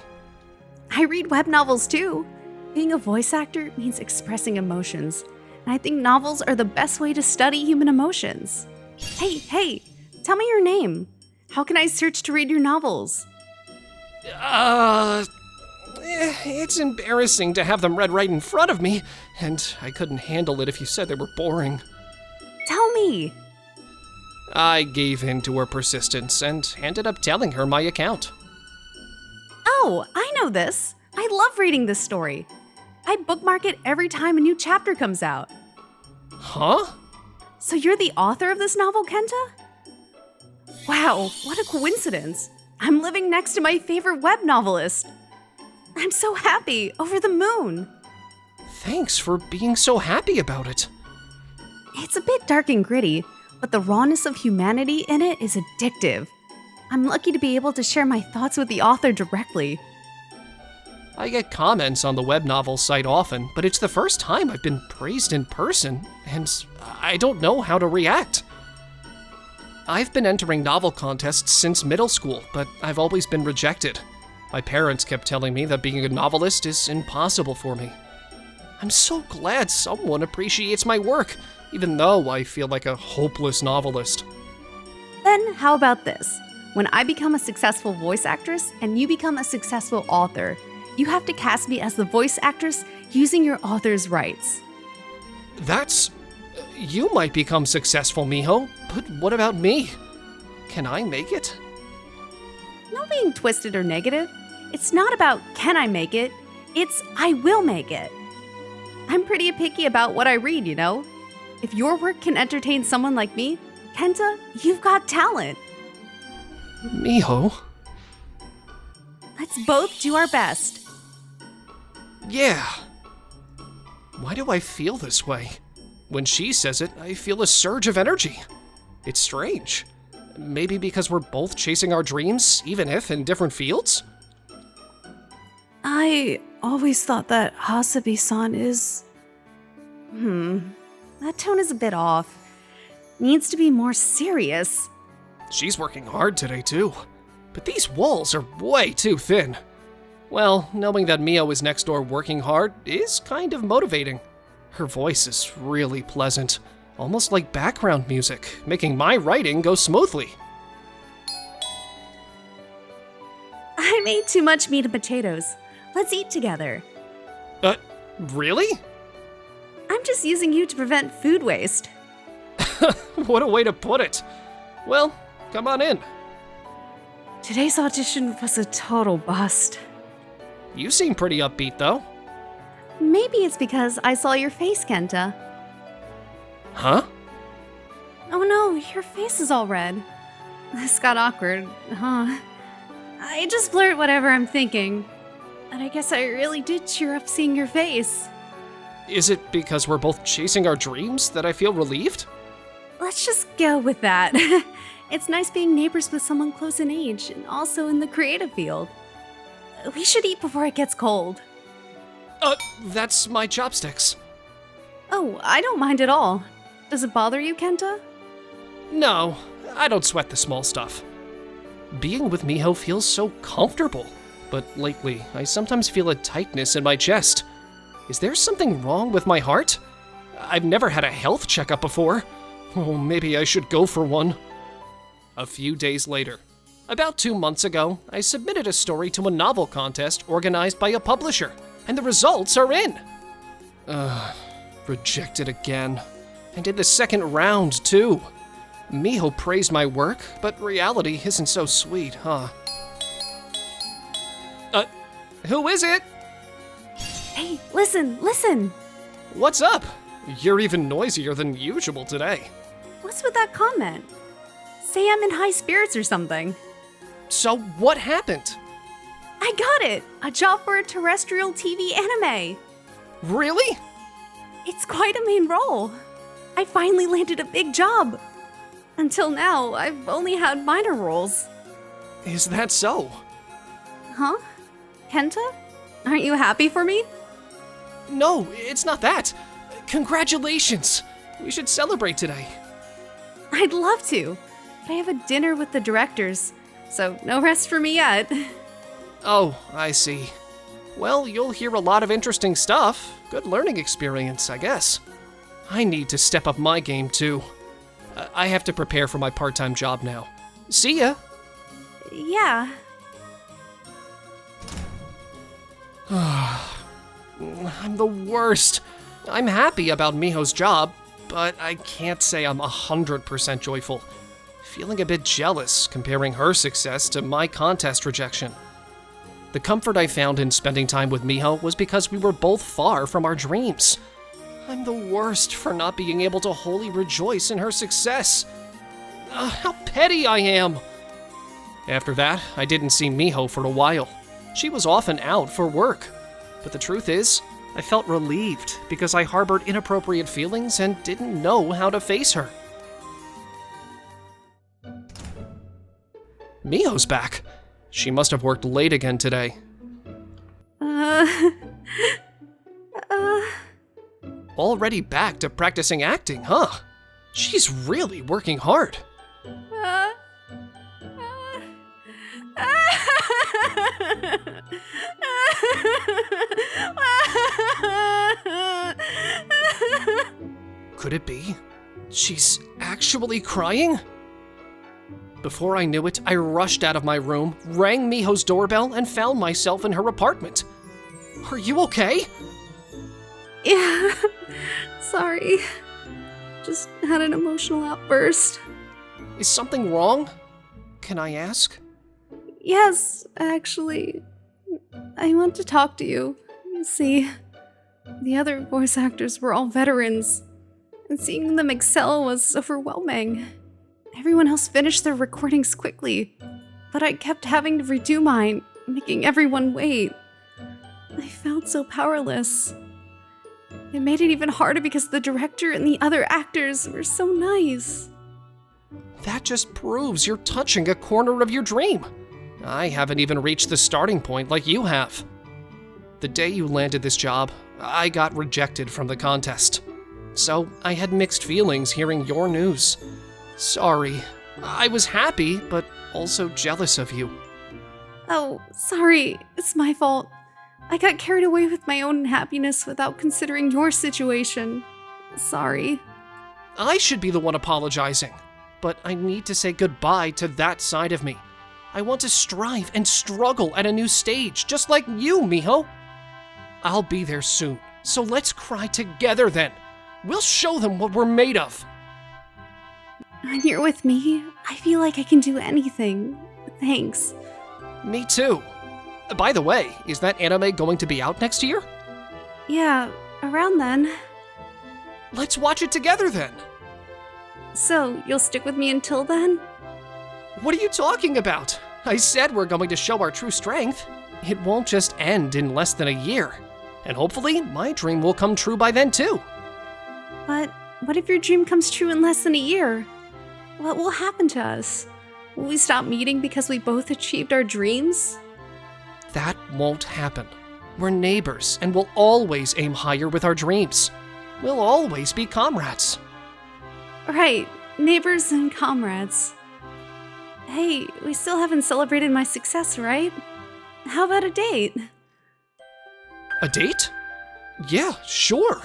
I read web novels too. Being a voice actor means expressing emotions, and I think novels are the best way to study human emotions. Hey, tell me your name. How can I search to read your novels? it's embarrassing to have them read right in front of me, and I couldn't handle it if you said they were boring. Tell me. I gave in to her persistence and ended up telling her my account. Oh, I know this. I love reading this story. I bookmark it every time a new chapter comes out. Huh? So you're the author of this novel, Kenta? Wow, what a coincidence. I'm living next to my favorite web novelist. I'm so happy, over the moon. Thanks for being so happy about it. It's a bit dark and gritty, but the rawness of humanity in it is addictive. I'm lucky to be able to share my thoughts with the author directly. I get comments on the web novel site often, but it's the first time I've been praised in person, and I don't know how to react. I've been entering novel contests since middle school, but I've always been rejected. My parents kept telling me that being a novelist is impossible for me. I'm so glad someone appreciates my work, even though I feel like a hopeless novelist. Then, how about this? When I become a successful voice actress and you become a successful author, you have to cast me as the voice actress using your author's rights. That's... You might become successful, Miho, but what about me? Can I make it? No being twisted or negative. It's not about can I make it, it's I will make it. I'm pretty picky about what I read, you know? If your work can entertain someone like me, Kenta, you've got talent. Miho? Let's both do our best. Yeah. Why do I feel this way? When she says it, I feel a surge of energy. It's strange. Maybe because we're both chasing our dreams, even if in different fields? I always thought that Hasabi-san is... That tone is a bit off. Needs to be more serious. She's working hard today, too. But these walls are way too thin. Well, knowing that Mio is next door working hard is kind of motivating. Her voice is really pleasant, almost like background music, making my writing go smoothly. I made too much meat and potatoes. Let's eat together. Really? I'm just using you to prevent food waste. What a way to put it. Well, come on in. Today's audition was a total bust. You seem pretty upbeat, though. Maybe it's because I saw your face, Kenta. Huh? Oh no, your face is all red. This got awkward, huh? I just blurt whatever I'm thinking. And I guess I really did cheer up seeing your face. Is it because we're both chasing our dreams that I feel relieved? Let's just go with that. It's nice being neighbors with someone close in age and also in the creative field. We should eat before it gets cold. That's my chopsticks. Oh, I don't mind at all. Does it bother you, Kenta? No, I don't sweat the small stuff. Being with Miho feels so comfortable, but lately I sometimes feel a tightness in my chest. Is there something wrong with my heart? I've never had a health checkup before. Oh, maybe I should go for one. A few days later. About 2 months ago, I submitted a story to a novel contest organized by a publisher, and the results are in. Rejected again. And in the second round, too. Miho praised my work, but reality isn't so sweet, huh? Who is it? Hey, listen! What's up? You're even noisier than usual today. What's with that comment? Say I'm in high spirits or something. So what happened? I got it! A job for a terrestrial TV anime! Really? It's quite a main role. I finally landed a big job. Until now, I've only had minor roles. Is that so? Huh? Kenta? Aren't you happy for me? No, it's not that. Congratulations! We should celebrate today. I'd love to, but I have a dinner with the directors, so no rest for me yet. Oh, I see. Well, you'll hear a lot of interesting stuff. Good learning experience, I guess. I need to step up my game, too. I have to prepare for my part-time job now. See ya! Yeah. I'm the worst. I'm happy about Miho's job, but I can't say I'm 100% joyful. Feeling a bit jealous comparing her success to my contest rejection. The comfort I found in spending time with Miho was because we were both far from our dreams. I'm the worst for not being able to wholly rejoice in her success. How petty I am! After that, I didn't see Miho for a while. She was often out for work. But the truth is, I felt relieved because I harbored inappropriate feelings and didn't know how to face her. Miho's back. She must have worked late again today. Already back to practicing acting, huh? She's really working hard. Could it be? She's actually crying? Before I knew it, I rushed out of my room, rang Miho's doorbell, and found myself in her apartment. Are you okay? Yeah, sorry. Just had an emotional outburst. Is something wrong? Can I ask? Yes, actually. I want to talk to you. You see, the other voice actors were all veterans, and seeing them excel was overwhelming. Everyone else finished their recordings quickly, but I kept having to redo mine, making everyone wait. I felt so powerless. It made it even harder because the director and the other actors were so nice. That just proves you're touching a corner of your dream. I haven't even reached the starting point like you have. The day you landed this job, I got rejected from the contest. So I had mixed feelings hearing your news. Sorry. I was happy, but also jealous of you. Oh, sorry. It's my fault. I got carried away with my own happiness without considering your situation. Sorry. I should be the one apologizing, but I need to say goodbye to that side of me. I want to strive and struggle at a new stage, just like you, Miho. I'll be there soon, so let's cry together then. We'll show them what we're made of. When you're with me, I feel like I can do anything. Thanks. Me too. By the way, is that anime going to be out next year? Yeah, around then. Let's watch it together then. So, you'll stick with me until then? What are you talking about? I said we're going to show our true strength. It won't just end in less than a year. And hopefully, my dream will come true by then too. But what if your dream comes true in less than a year? What will happen to us? Will we stop meeting because we both achieved our dreams? That won't happen. We're neighbors, and we'll always aim higher with our dreams. We'll always be comrades. Right, neighbors and comrades. Hey, we still haven't celebrated my success, right? How about a date? A date? Yeah, sure.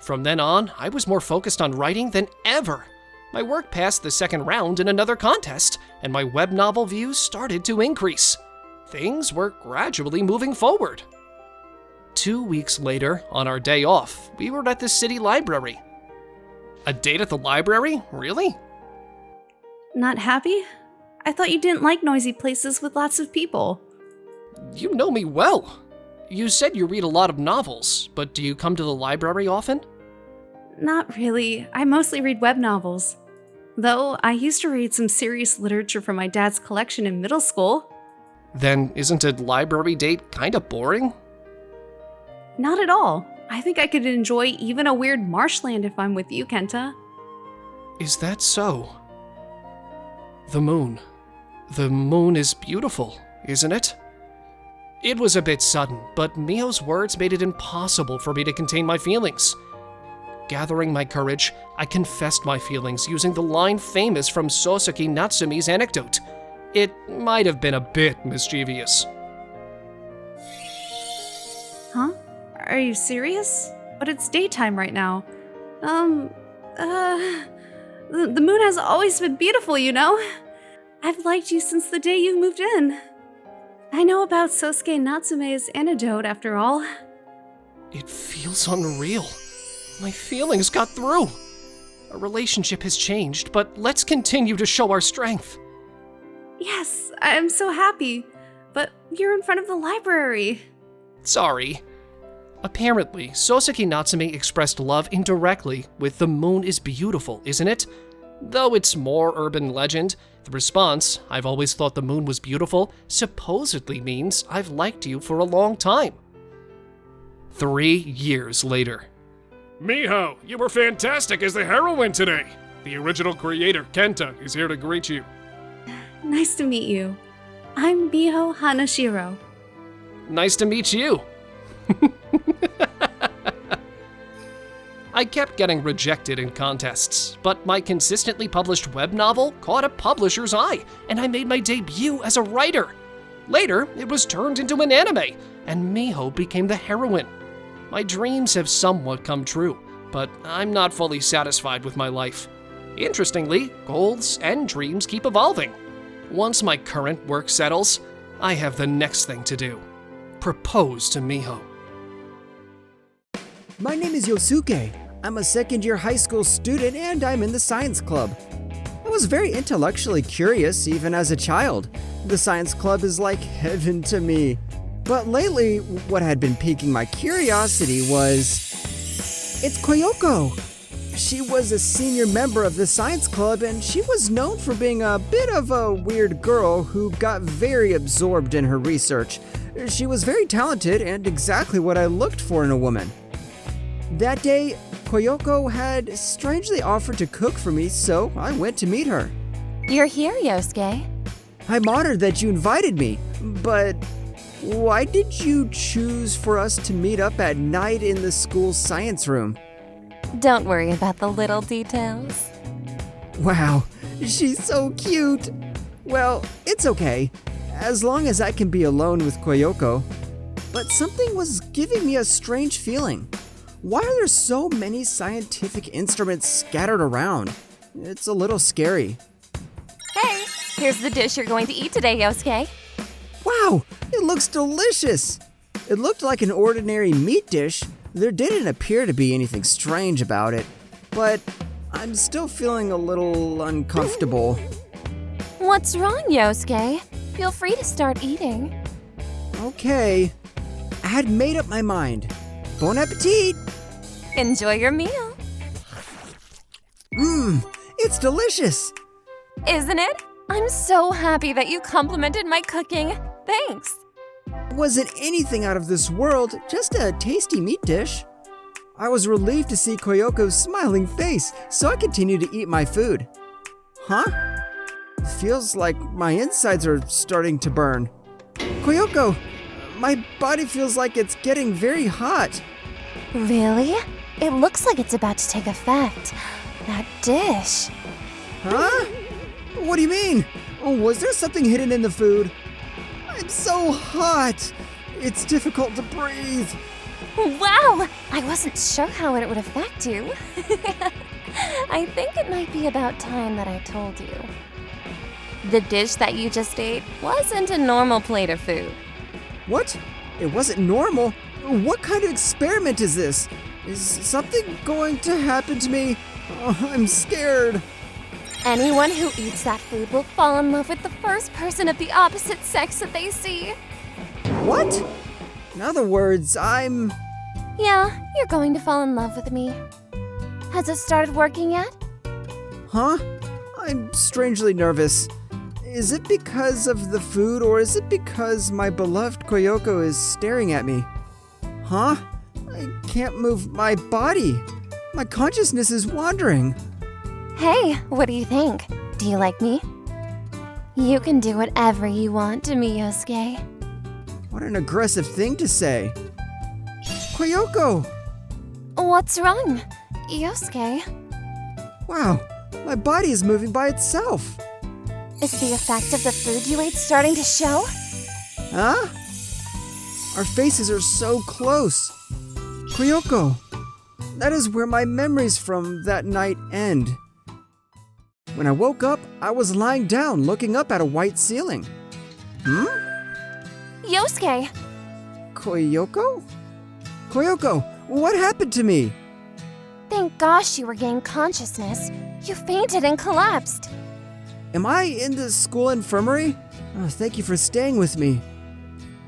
From then on, I was more focused on writing than ever. My work passed the second round in another contest, and my web novel views started to increase. Things were gradually moving forward. 2 weeks later, on our day off, we were at the city library. A date at the library? Really? Not happy? I thought you didn't like noisy places with lots of people. You know me well. You said you read a lot of novels, but do you come to the library often? Not really. I mostly read web novels. Though I used to read some serious literature from my dad's collection in middle school. Then isn't a library date kinda boring? Not at all. I think I could enjoy even a weird marshland if I'm with you, Kenta. Is that so? The moon. The moon is beautiful, isn't it? It was a bit sudden, but Miho's words made it impossible for me to contain my feelings. Gathering my courage, I confessed my feelings using the line famous from Soseki Natsumi's anecdote. It might have been a bit mischievous. Huh? Are you serious? But it's daytime right now. The moon has always been beautiful, you know? I've liked you since the day you moved in. I know about Sosuke Natsume's antidote after all. It feels unreal. My feelings got through. Our relationship has changed, but let's continue to show our strength. Yes, I'm so happy. But you're in front of the library. Sorry. Apparently, Sosuke Natsume expressed love indirectly with "the moon is beautiful, isn't it?" Though it's more urban legend, the response, "I've always thought the moon was beautiful," supposedly means I've liked you for a long time. 3 years later. Miho, you were fantastic as the heroine today. The original creator, Kenta, is here to greet you. Nice to meet you. I'm Miho Hanashiro. Nice to meet you. I kept getting rejected in contests, but my consistently published web novel caught a publisher's eye, and I made my debut as a writer. Later, it was turned into an anime, and Miho became the heroine. My dreams have somewhat come true, but I'm not fully satisfied with my life. Interestingly, goals and dreams keep evolving. Once my current work settles, I have the next thing to do: propose to Miho. My name is Yosuke. I'm a second-year high school student and I'm in the science club. I was very intellectually curious even as a child. The science club is like heaven to me. But lately, what had been piquing my curiosity was... it's Koyoko! She was a senior member of the science club and she was known for being a bit of a weird girl who got very absorbed in her research. She was very talented and exactly what I looked for in a woman. That day, Koyoko had strangely offered to cook for me, so I went to meet her. You're here, Yosuke. I'm honored that you invited me, but why did you choose for us to meet up at night in the school science room? Don't worry about the little details. Wow, she's so cute. Well, it's okay, as long as I can be alone with Koyoko. But something was giving me a strange feeling. Why are there so many scientific instruments scattered around? It's a little scary. Hey, here's the dish you're going to eat today, Yosuke. Wow, it looks delicious! It looked like an ordinary meat dish. There didn't appear to be anything strange about it, but I'm still feeling a little uncomfortable. What's wrong, Yosuke? Feel free to start eating. Okay, I had made up my mind. Bon appetit! Enjoy your meal. It's delicious! Isn't it? I'm so happy that you complimented my cooking. Thanks. Wasn't anything out of this world, just a tasty meat dish. I was relieved to see Koyoko's smiling face, so I continued to eat my food. Huh? Feels like my insides are starting to burn. Koyoko, my body feels like it's getting very hot. Really? It looks like it's about to take effect. That dish. Huh? What do you mean? Was there something hidden in the food? I'm so hot. It's difficult to breathe. Wow! I wasn't sure how it would affect you. I think it might be about time that I told you. The dish that you just ate wasn't a normal plate of food. What? It wasn't normal? What kind of experiment is this? Is something going to happen to me? Oh, I'm scared. Anyone who eats that food will fall in love with the first person of the opposite sex that they see. What? In other words, I'm... Yeah, you're going to fall in love with me. Has it started working yet? Huh? I'm strangely nervous. Is it because of the food or is it because my beloved Koyoko is staring at me? Huh? I can't move my body. My consciousness is wandering. Hey, what do you think? Do you like me? You can do whatever you want to me, Yosuke. What an aggressive thing to say. Koyoko! What's wrong, Yosuke? Wow, my body is moving by itself. Is the effect of the food you ate starting to show? Huh? Our faces are so close. Koyoko, that is where my memories from that night end. When I woke up, I was lying down looking up at a white ceiling. Yosuke. Koyoko? Koyoko, what happened to me? Thank gosh you regained consciousness. You fainted and collapsed. Am I in the school infirmary? Oh, thank you for staying with me.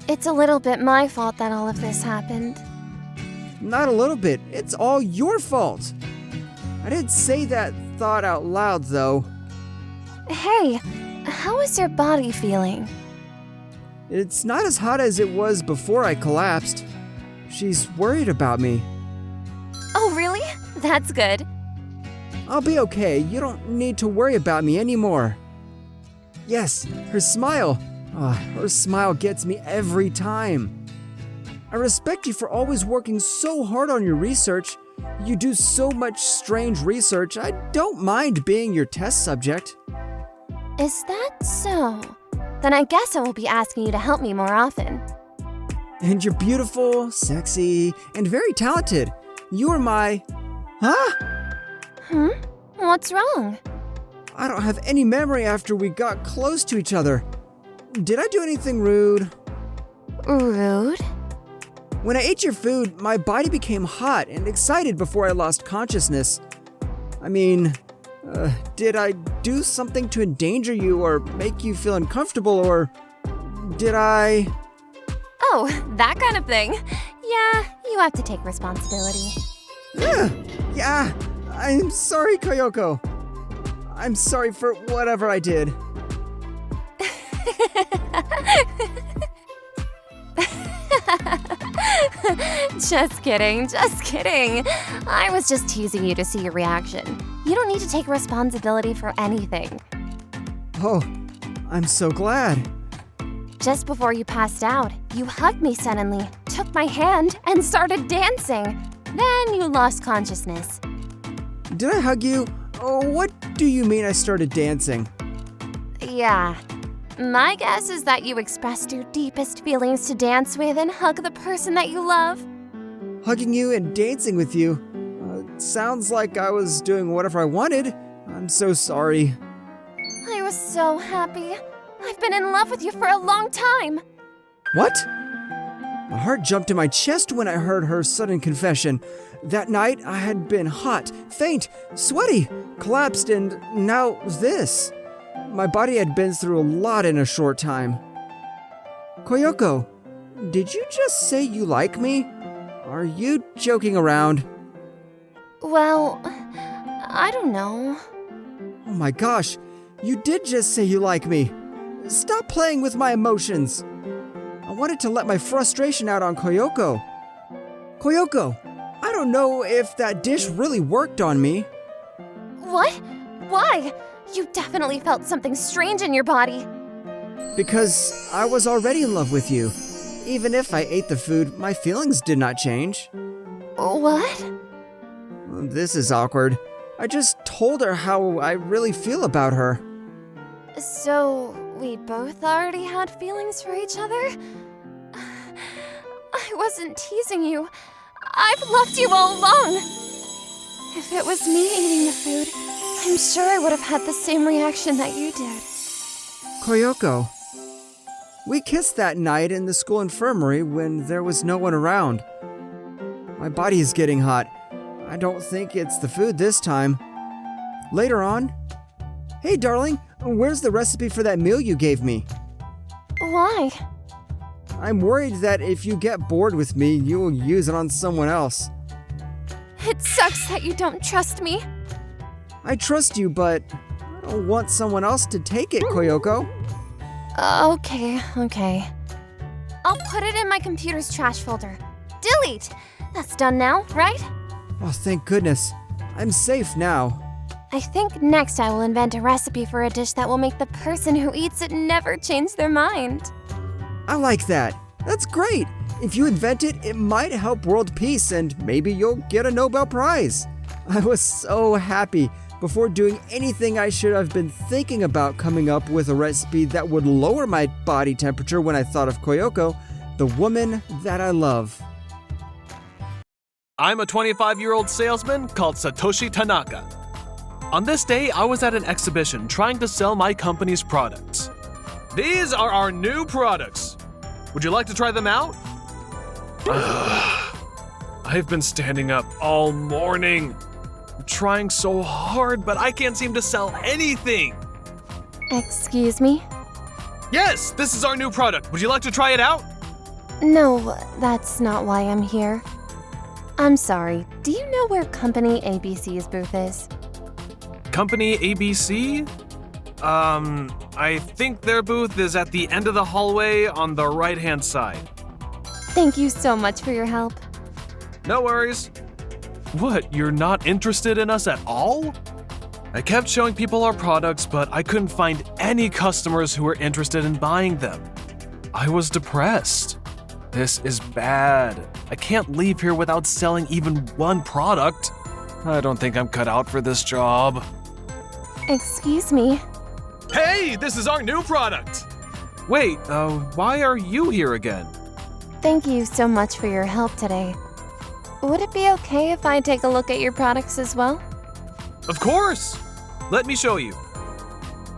It's a little bit my fault that all of this happened. Not a little bit. It's all your fault. I didn't say that thought out loud, though. Hey, how is your body feeling? It's not as hot as it was before I collapsed. She's worried about me. Oh, really? That's good. I'll be okay. You don't need to worry about me anymore. Yes, her smile. Her smile gets me every time. I respect you for always working so hard on your research. You do so much strange research. I don't mind being your test subject. Is that so? Then I guess I will be asking you to help me more often. And you're beautiful, sexy, and very talented. You are my... Huh? What's wrong? I don't have any memory after we got close to each other. Did I do anything rude? Rude? When I ate your food, my body became hot and excited before I lost consciousness. I mean, did I do something to endanger you or make you feel uncomfortable, or did I... Oh, that kind of thing. Yeah, you have to take responsibility. Yeah, I'm sorry, Koyoko. I'm sorry for whatever I did. Just kidding, just kidding. I was just teasing you to see your reaction. You don't need to take responsibility for anything. Oh, I'm so glad. Just before you passed out, you hugged me suddenly, took my hand, and started dancing. Then you lost consciousness. Did I hug you? Oh, what do you mean I started dancing? Yeah. My guess is that you expressed your deepest feelings to dance with and hug the person that you love. Hugging you and dancing with you. Sounds like I was doing whatever I wanted. I'm so sorry. I was so happy. I've been in love with you for a long time. What? My heart jumped in my chest when I heard her sudden confession. That night, I had been hot, faint, sweaty, collapsed, and now this. My body had been through a lot in a short time. Koyoko, did you just say you like me? Are you joking around? Well, I don't know. Oh my gosh, you did just say you like me. Stop playing with my emotions. I wanted to let my frustration out on Koyoko. Koyoko, I don't know if that dish really worked on me. What? Why? You definitely felt something strange in your body. Because I was already in love with you. Even if I ate the food, my feelings did not change. What? This is awkward. I just told her how I really feel about her. So, we both already had feelings for each other? I wasn't teasing you. I've loved you all along. If it was me eating the food, I'm sure I would have had the same reaction that you did. Koyoko, we kissed that night in the school infirmary when there was no one around. My body is getting hot. I don't think it's the food this time. Later on, hey darling, where's the recipe for that meal you gave me? Why? I'm worried that if you get bored with me, you will use it on someone else. It sucks that you don't trust me. I trust you, but I don't want someone else to take it, Koyoko. Okay. I'll put it in my computer's trash folder. Delete! That's done now, right? Oh, thank goodness. I'm safe now. I think next I will invent a recipe for a dish that will make the person who eats it never change their mind. I like that. That's great. If you invent it, it might help world peace and maybe you'll get a Nobel Prize. I was so happy. Before doing anything, I should have been thinking about coming up with a recipe that would lower my body temperature when I thought of Koyoko, the woman that I love. I'm a 25-year-old salesman called Satoshi Tanaka. On this day, I was at an exhibition trying to sell my company's products. These are our new products. Would you like to try them out? I've been standing up all morning. I'm trying so hard, but I can't seem to sell anything. Excuse me? Yes, this is our new product. Would you like to try it out? No, that's not why I'm here. I'm sorry, do you know where Company ABC's booth is? Company ABC? I think their booth is at the end of the hallway on the right-hand side. Thank you so much for your help. No worries. What, you're not interested in us at all? I kept showing people our products, but I couldn't find any customers who were interested in buying them. I was depressed. This is bad. I can't leave here without selling even one product. I don't think I'm cut out for this job. Excuse me? Hey, this is our new product! Wait, why are you here again? Thank you so much for your help today. Would it be okay if I take a look at your products as well? Of course! Let me show you.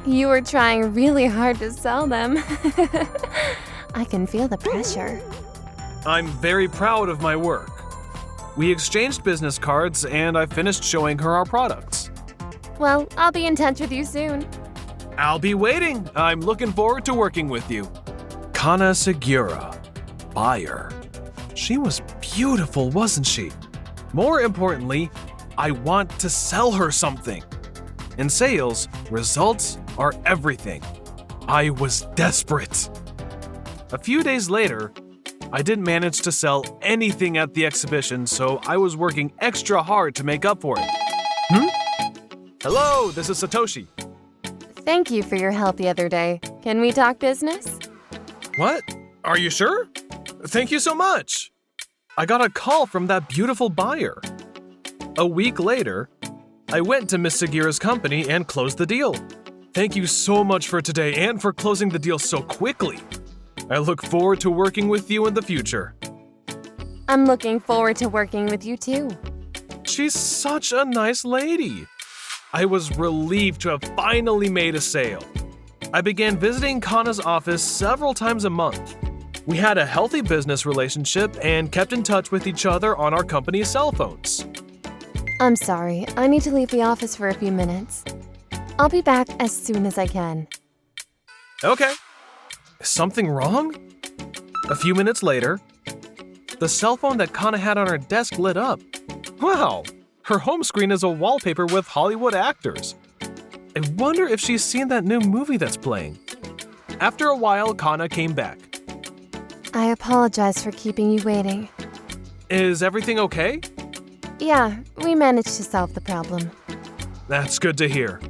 You were trying really hard to sell them. I can feel the pressure. I'm very proud of my work. We exchanged business cards and I finished showing her our products. Well, I'll be in touch with you soon. I'll be waiting. I'm looking forward to working with you. Kana Segura, buyer. She was beautiful, wasn't she? More importantly, I want to sell her something. In sales, results are everything. I was desperate. A few days later, I didn't manage to sell anything at the exhibition, so I was working extra hard to make up for it. Hello, this is Satoshi. Thank you for your help the other day. Can we talk business? What? Are you sure? Thank you so much. I got a call from that beautiful buyer. A week later, I went to Miss Segura's company and closed the deal. Thank you so much for today and for closing the deal so quickly. I look forward to working with you in the future. I'm looking forward to working with you too. She's such a nice lady. I was relieved to have finally made a sale. I began visiting Kana's office several times a month. We had a healthy business relationship and kept in touch with each other on our company's cell phones. I'm sorry, I need to leave the office for a few minutes. I'll be back as soon as I can. Okay. Is something wrong? A few minutes later, the cell phone that Kana had on her desk lit up. Wow! Her home screen is a wallpaper with Hollywood actors. I wonder if she's seen that new movie that's playing. After a while, Kana came back. I apologize for keeping you waiting. Is everything okay? Yeah, we managed to solve the problem. That's good to hear.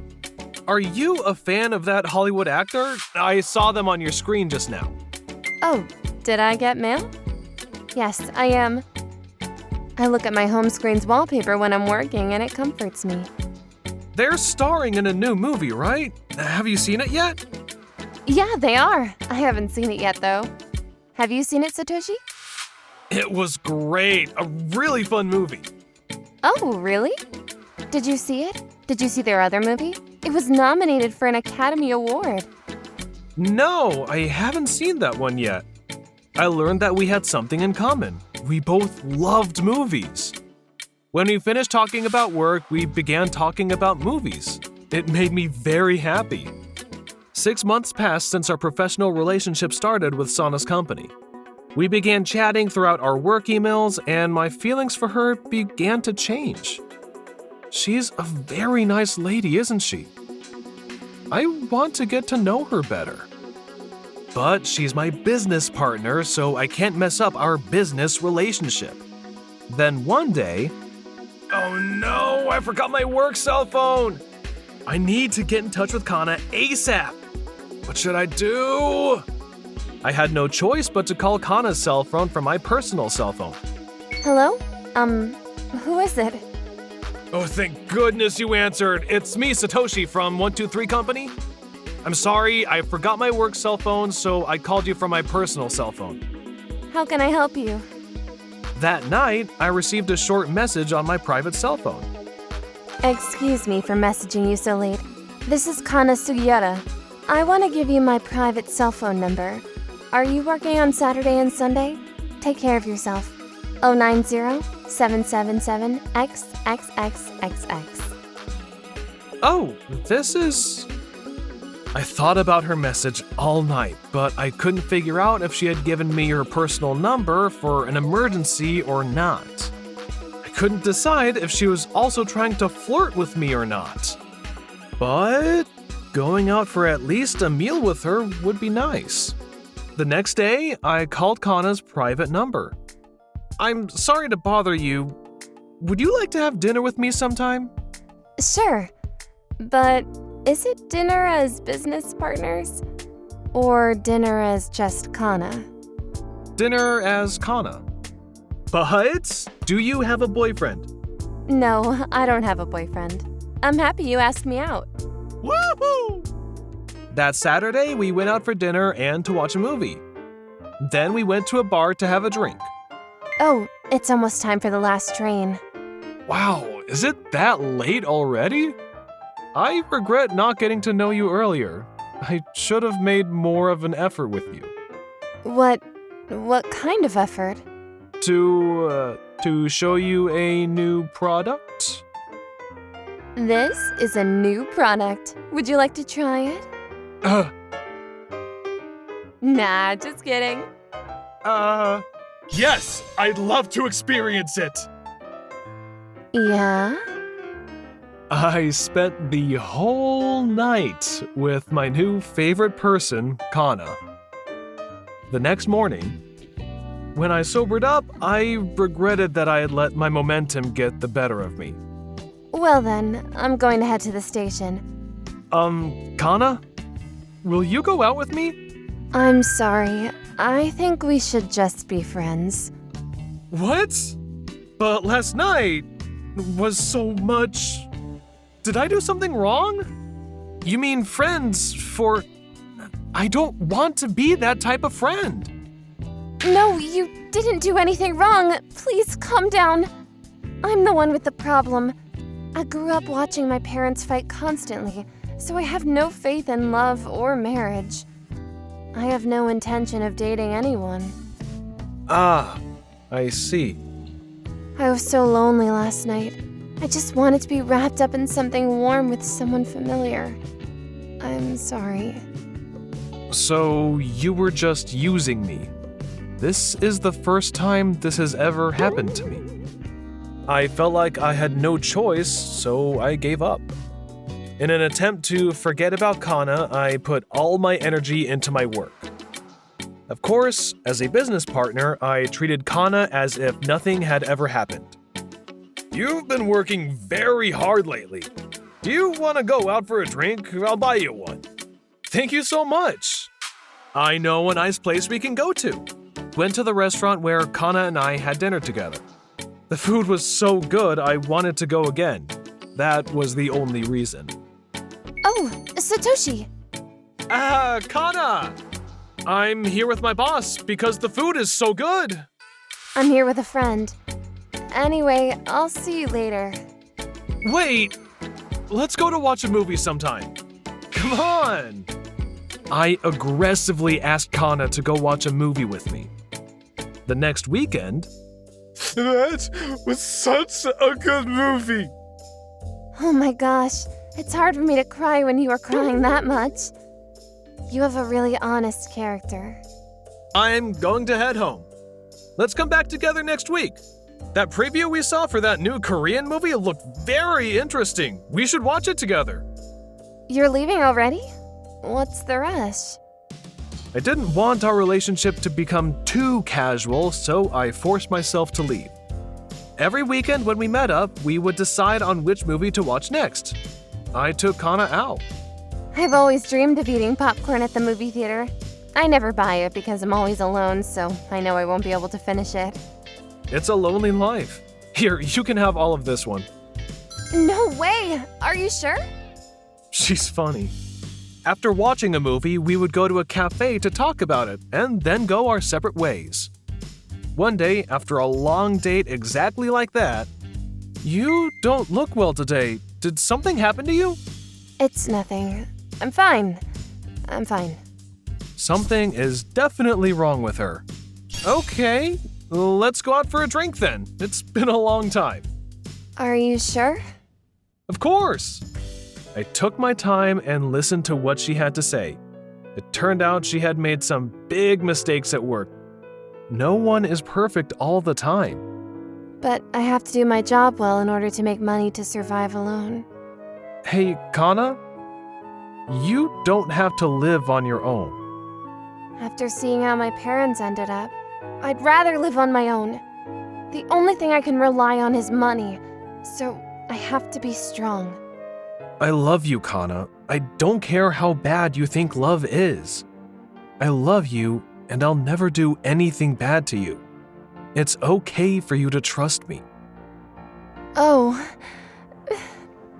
Are you a fan of that Hollywood actor? I saw them on your screen just now. Oh, did I get mail? Yes, I am. I look at my home screen's wallpaper when I'm working and it comforts me. They're starring in a new movie, right? Have you seen it yet? Yeah, they are. I haven't seen it yet, though. Have you seen it, Satoshi? It was great. A really fun movie. Oh, really? Did you see it? Did you see their other movie? It was nominated for an Academy Award. No, I haven't seen that one yet. I learned that we had something in common. We both loved movies. When we finished talking about work, we began talking about movies. It made me very happy. 6 months passed since our professional relationship started with Sana's company. We began chatting throughout our work emails, and my feelings for her began to change. She's a very nice lady, isn't she? I want to get to know her better. But she's my business partner, so I can't mess up our business relationship. Then one day, oh no, I forgot my work cell phone! I need to get in touch with Kana ASAP. What should I do? I had no choice but to call Kana's cell phone from my personal cell phone. Hello? Who is it? Oh, thank goodness you answered. It's me, Satoshi from 123 Company. I'm sorry, I forgot my work cell phone, so I called you from my personal cell phone. How can I help you? That night, I received a short message on my private cell phone. Excuse me for messaging you so late. This is Kana Sugiyara. I want to give you my private cell phone number. Are you working on Saturday and Sunday? Take care of yourself. 090-777-XXXXX. Oh, this is... I thought about her message all night, but I couldn't figure out if she had given me her personal number for an emergency or not. I couldn't decide if she was also trying to flirt with me or not. But going out for at least a meal with her would be nice. The next day, I called Kana's private number. I'm sorry to bother you. Would you like to have dinner with me sometime? Sure, but is it dinner as business partners? Or dinner as just Kana? Dinner as Kana. But do you have a boyfriend? No, I don't have a boyfriend. I'm happy you asked me out. Woohoo! That Saturday, we went out for dinner and to watch a movie. Then we went to a bar to have a drink. Oh, it's almost time for the last train. Wow, is it that late already? I regret not getting to know you earlier. I should have made more of an effort with you. What kind of effort? To show you a new product? This is a new product. Would you like to try it? Nah, just kidding. Yes, I'd love to experience it. Yeah? I spent the whole night with my new favorite person, Kana. The next morning, when I sobered up, I regretted that I had let my momentum get the better of me. Well then, I'm going to head to the station. Kana? Will you go out with me? I'm sorry. I think we should just be friends. What? But last night was so much... Did I do something wrong? You mean friends for... I don't want to be that type of friend. No, you didn't do anything wrong. Please calm down. I'm the one with the problem. I grew up watching my parents fight constantly, so I have no faith in love or marriage. I have no intention of dating anyone. Ah, I see. I was so lonely last night. I just wanted to be wrapped up in something warm with someone familiar. I'm sorry. So you were just using me. This is the first time this has ever happened to me. I felt like I had no choice, so I gave up. In an attempt to forget about Kana, I put all my energy into my work. Of course, as a business partner, I treated Kana as if nothing had ever happened. You've been working very hard lately. Do you want to go out for a drink? I'll buy you one. Thank you so much. I know a nice place we can go to. Went to the restaurant where Kana and I had dinner together. The food was so good, I wanted to go again. That was the only reason. Oh, Satoshi. Kana! I'm here with my boss because the food is so good. I'm here with a friend. Anyway, I'll see you later. Wait! Let's go to watch a movie sometime. Come on! I aggressively asked Kana to go watch a movie with me. The next weekend... That was such a good movie! Oh my gosh, it's hard for me to cry when you are crying that much. You have a really honest character. I'm going to head home. Let's come back together next week. That preview we saw for that new Korean movie looked very interesting. We should watch it together. You're leaving already? What's the rush? I didn't want our relationship to become too casual, so I forced myself to leave. Every weekend when we met up, we would decide on which movie to watch next. I took Kana out. I've always dreamed of eating popcorn at the movie theater. I never buy it because I'm always alone, so I know I won't be able to finish it. It's a lonely life. Here, you can have all of this one. No way! Are you sure? She's funny. After watching a movie, we would go to a cafe to talk about it, and then go our separate ways. One day, after a long date exactly like that, you don't look well today. Did something happen to you? It's nothing. I'm fine. Something is definitely wrong with her. Okay, let's go out for a drink then. It's been a long time. Are you sure? Of course! I took my time and listened to what she had to say. It turned out she had made some big mistakes at work. No one is perfect all the time. But I have to do my job well in order to make money to survive alone. Hey, Kana? You don't have to live on your own. After seeing how my parents ended up, I'd rather live on my own. The only thing I can rely on is money, so I have to be strong. I love you, Kana. I don't care how bad you think love is. I love you, and I'll never do anything bad to you. It's okay for you to trust me. Oh,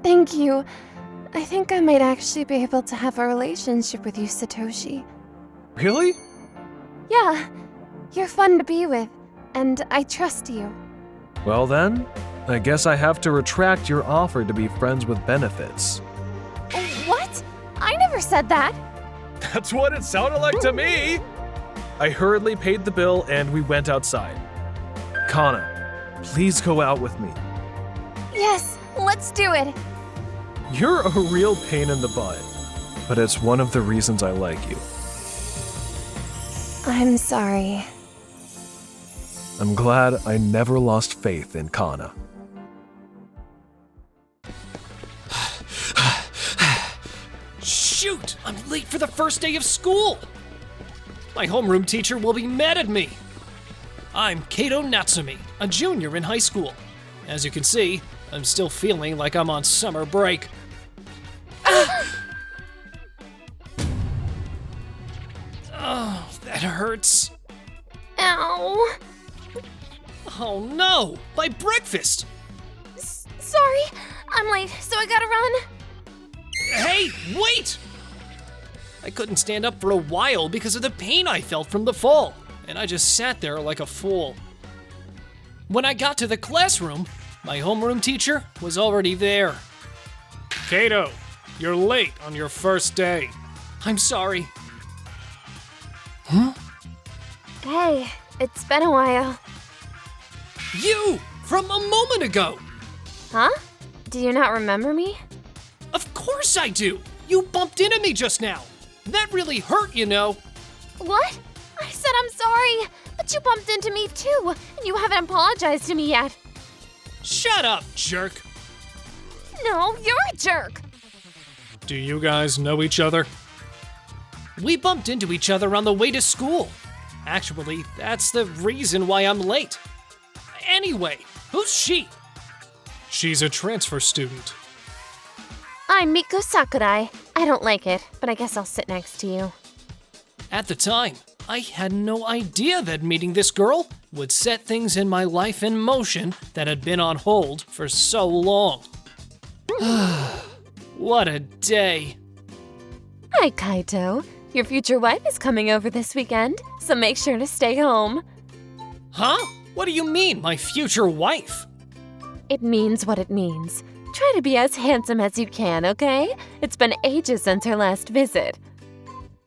thank you. I think I might actually be able to have a relationship with you, Satoshi. Really? Yeah, you're fun to be with, and I trust you. Well then, I guess I have to retract your offer to be friends with benefits. What? I never said that. That's what it sounded like to me! I hurriedly paid the bill and we went outside. Kana, please go out with me. Yes, let's do it. You're a real pain in the butt, but it's one of the reasons I like you. I'm sorry. I'm glad I never lost faith in Kana. Shoot! I'm late for the first day of school! My homeroom teacher will be mad at me. I'm Kato Natsumi, a junior in high school. As you can see, I'm still feeling like I'm on summer break. Oh, that hurts. Ow. Oh no! My breakfast! Sorry, I'm late, so I gotta run. Hey, wait! I couldn't stand up for a while because of the pain I felt from the fall, and I just sat there like a fool. When I got to the classroom, my homeroom teacher was already there. Kato, you're late on your first day. I'm sorry. Huh? Hey, it's been a while. You! From a moment ago! Huh? Do you not remember me? Of course I do! You bumped into me just now! That really hurt, you know. What? I said I'm sorry, but you bumped into me too, and you haven't apologized to me yet. Shut up, jerk! No, you're a jerk! Do you guys know each other? We bumped into each other on the way to school. Actually, that's the reason why I'm late. Anyway, who's she? She's a transfer student. I'm Miko Sakurai. I don't like it, but I guess I'll sit next to you. At the time, I had no idea that meeting this girl would set things in my life in motion that had been on hold for so long. What a day. Hi, Kaito. Your future wife is coming over this weekend, so make sure to stay home. Huh? What do you mean, my future wife? It means what it means. Try to be as handsome as you can, okay? It's been ages since her last visit.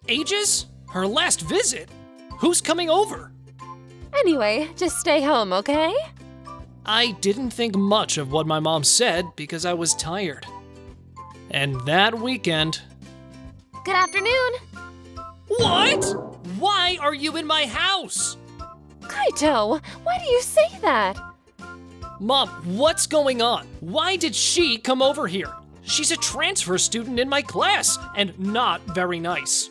Ages? Her last visit? Who's coming over? Anyway, just stay home, okay? I didn't think much of what my mom said because I was tired. And that weekend... Good afternoon. What? Why are you in my house? Kaito, why do you say that? Mom, what's going on? Why did she come over here? She's a transfer student in my class, and not very nice.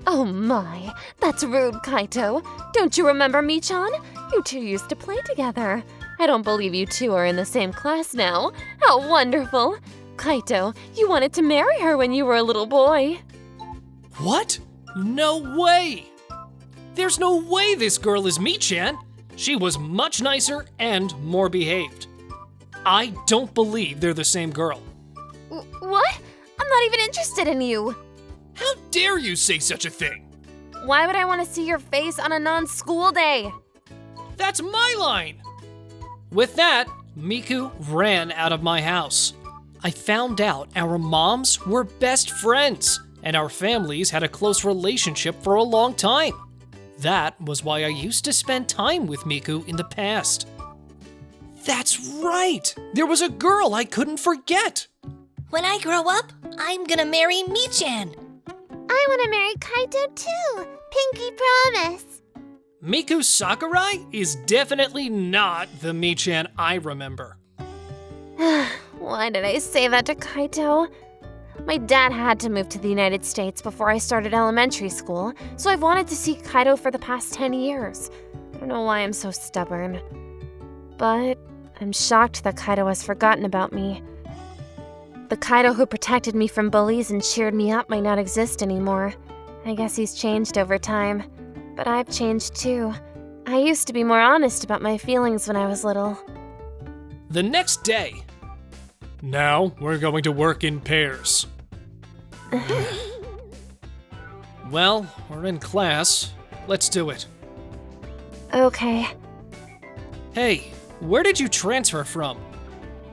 Oh my, that's rude, Kaito. Don't you remember Michan? You two used to play together. I don't believe you two are in the same class now. How wonderful. Kaito, you wanted to marry her when you were a little boy. What? No way! There's no way this girl is Michan. She was much nicer and more behaved. I don't believe they're the same girl. What? I'm not even interested in you. How dare you say such a thing? Why would I want to see your face on a non-school day? That's my line! With that, Miku ran out of my house. I found out our moms were best friends, and our families had a close relationship for a long time. That was why I used to spend time with Miku in the past. That's right! There was a girl I couldn't forget! When I grow up, I'm gonna marry Mi-chan. I want to marry Kaito too. Pinky promise. Miku Sakurai is definitely not the Mi-chan I remember. Why did I say that to Kaito? My dad had to move to the United States before I started elementary school, so I've wanted to see Kaito for the past 10 years. I don't know why I'm so stubborn. But I'm shocked that Kaito has forgotten about me. The Kaito who protected me from bullies and cheered me up might not exist anymore. I guess he's changed over time. But I've changed too. I used to be more honest about my feelings when I was little. The next day. Now we're going to work in pairs. Well, we're in class. Let's do it. Okay. Hey, where did you transfer from?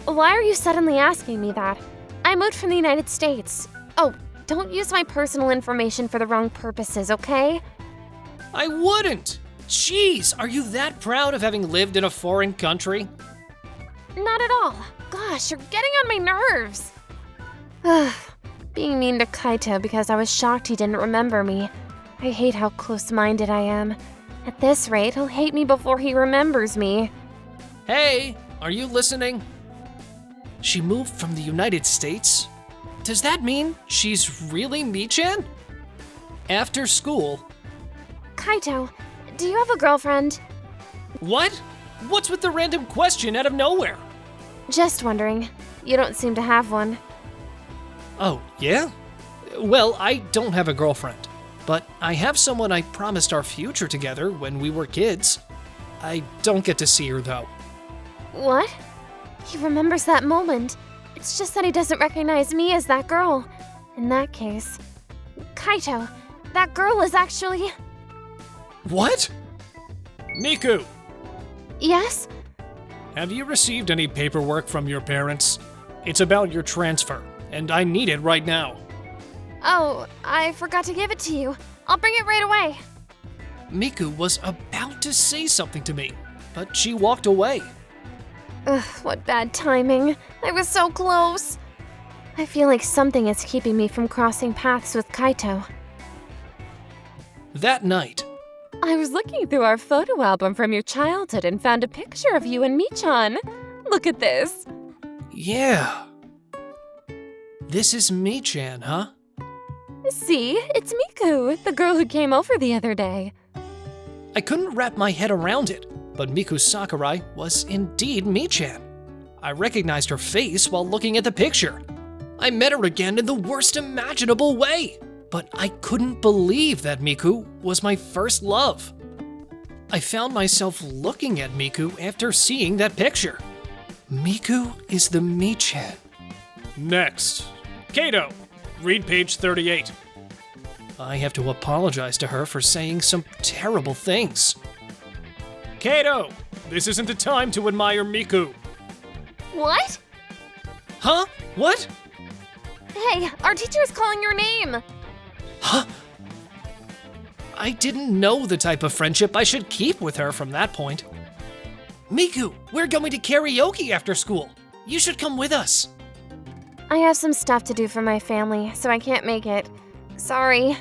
Why are you suddenly asking me that? I moved from the United States. Oh, don't use my personal information for the wrong purposes, okay? I wouldn't! Jeez, are you that proud of having lived in a foreign country? Not at all. Gosh, you're getting on my nerves. Being mean to Kaito because I was shocked he didn't remember me. I hate how close-minded I am. At this rate, he'll hate me before he remembers me. Hey, are you listening? She moved from the United States? Does that mean she's really Mi-chan? After school... Kaito, do you have a girlfriend? What? What's with the random question out of nowhere? Just wondering. You don't seem to have one. Oh, yeah? Well, I don't have a girlfriend, but I have someone I promised our future together when we were kids. I don't get to see her, though. What? He remembers that moment. It's just that he doesn't recognize me as that girl. In that case... Kaito, that girl is actually... What? Miku, Yes? have you received any paperwork from your parents? It's about your transfer, and I need it right now. Oh, I forgot to give it to you. I'll bring it right away. Miku was about to say something to me, but she walked away. Ugh, what bad timing. I was so close. I feel like something is keeping me from crossing paths with Kaito. That night, I was looking through our photo album from your childhood and found a picture of you and Mi-chan. Look at this. yeah. This is Mi-chan, huh? See, it's Miku, the girl who came over the other day. I couldn't wrap my head around it, but Miku Sakurai was indeed Mi-chan. I recognized her face while looking at the picture. I met her again in the worst imaginable way, but I couldn't believe that Miku was my first love. I found myself looking at Miku after seeing that picture. Miku is the Mi-chan. Next, Kato, read page 38. I have to apologize to her for saying some terrible things. Kato, this isn't the time to admire Miku. What? Huh? What? Hey, our teacher is calling your name. Huh? I didn't know the type of friendship I should keep with her from that point. Miku, we're going to karaoke after school. You should come with us. I have some stuff to do for my family, so I can't make it. Sorry.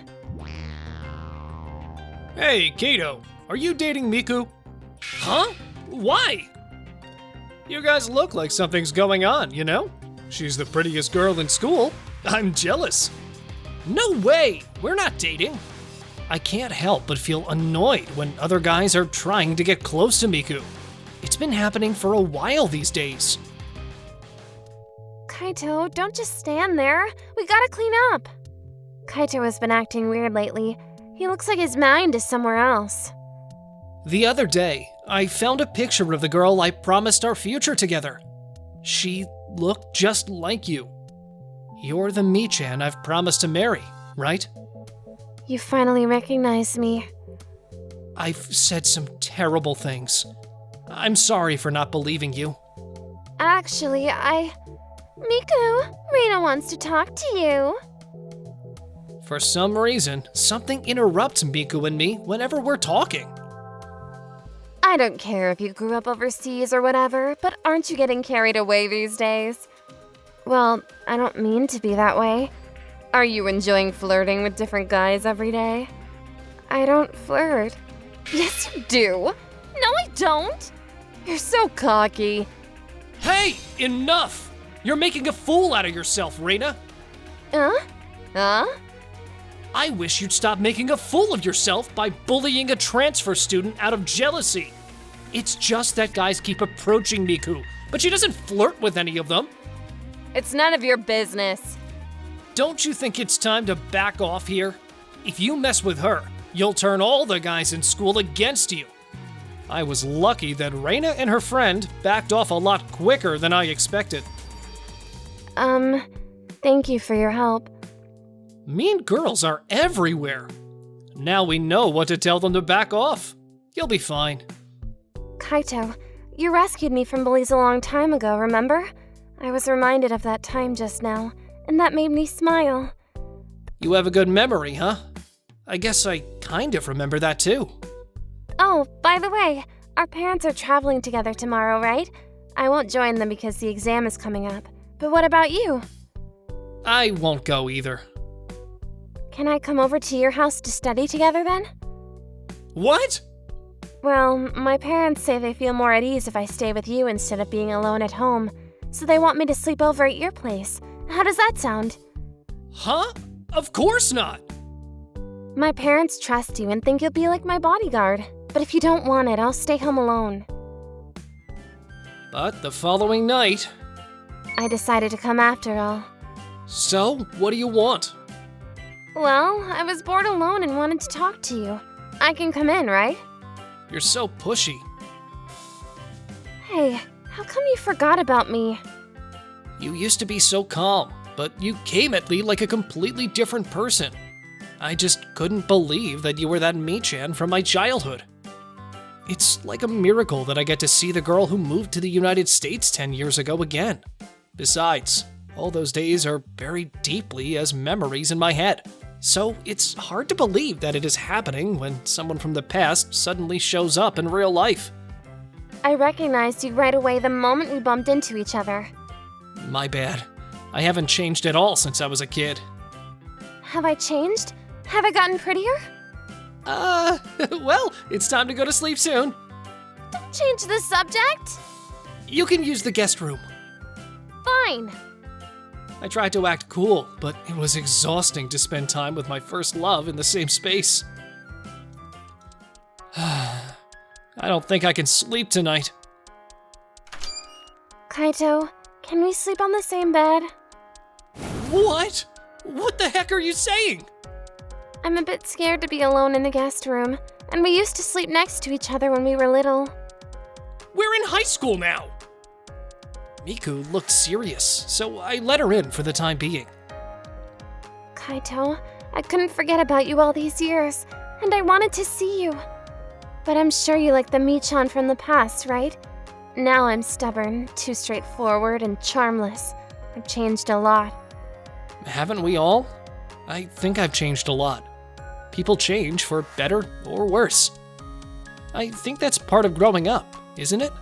Hey, Kato, are you dating Miku? Huh? Why? You guys look like something's going on, you know? She's the prettiest girl in school. I'm jealous. No way! We're not dating. I can't help but feel annoyed when other guys are trying to get close to Miku. It's been happening for a while these days. Kaito, don't just stand there. We gotta clean up. Kaito has been acting weird lately. He looks like his mind is somewhere else. The other day, I found a picture of the girl I promised our future together. She looked just like you. You're the Mi-chan I've promised to marry, right? You finally recognize me. I've said some terrible things. I'm sorry for not believing you. Actually, Miku, Rena wants to talk to you. For some reason, something interrupts Miku and me whenever we're talking. I don't care if you grew up overseas or whatever, but aren't you getting carried away these days? Well, I don't mean to be that way. Are you enjoying flirting with different guys every day? I don't flirt. Yes, you do. No, I don't. You're so cocky. Hey, enough! You're making a fool out of yourself, Reina. Huh? I wish you'd stop making a fool of yourself by bullying a transfer student out of jealousy. It's just that guys keep approaching Miku, but she doesn't flirt with any of them. It's none of your business. Don't you think it's time to back off here? If you mess with her, you'll turn all the guys in school against you. I was lucky that Reina and her friend backed off a lot quicker than I expected. Thank you for your help. Mean girls are everywhere. Now we know what to tell them to back off. You'll be fine. Kaito, you rescued me from bullies a long time ago, remember? I was reminded of that time just now, and that made me smile. You have a good memory, huh? I guess I kind of remember that too. Oh, by the way, our parents are traveling together tomorrow, right? I won't join them because the exam is coming up. But what about you? I won't go either. Can I come over to your house to study together then? What? Well, my parents say they feel more at ease if I stay with you instead of being alone at home, so they want me to sleep over at your place. How does that sound? Huh? Of course not! My parents trust you and think you'll be like my bodyguard, but if you don't want it, I'll stay home alone. But the following night... I decided to come after all. So, what do you want? Well, I was bored alone and wanted to talk to you. I can come in, right? You're so pushy. Hey, how come you forgot about me? You used to be so calm, but you came at me like a completely different person. I just couldn't believe that you were that Mii-chan from my childhood. It's like a miracle that I get to see the girl who moved to the United States 10 years ago again. Besides, all those days are buried deeply as memories in my head. So it's hard to believe that it is happening when someone from the past suddenly shows up in real life. I recognized you right away the moment we bumped into each other. My bad. I haven't changed at all since I was a kid. Have I changed? Have I gotten prettier? Well, it's time to go to sleep soon. Don't change the subject. You can use the guest room. Fine. I tried to act cool, but it was exhausting to spend time with my first love in the same space. I don't think I can sleep tonight. Kaito, can we sleep on the same bed? What? What the heck are you saying? I'm a bit scared to be alone in the guest room, and we used to sleep next to each other when we were little. We're in high school now. Miku looked serious, so I let her in for the time being. Kaito, I couldn't forget about you all these years, and I wanted to see you. But I'm sure you like the Mii-chan from the past, right? Now I'm stubborn, too straightforward, and charmless. I've changed a lot. Haven't we all? I think I've changed a lot. People change for better or worse. I think that's part of growing up, isn't it?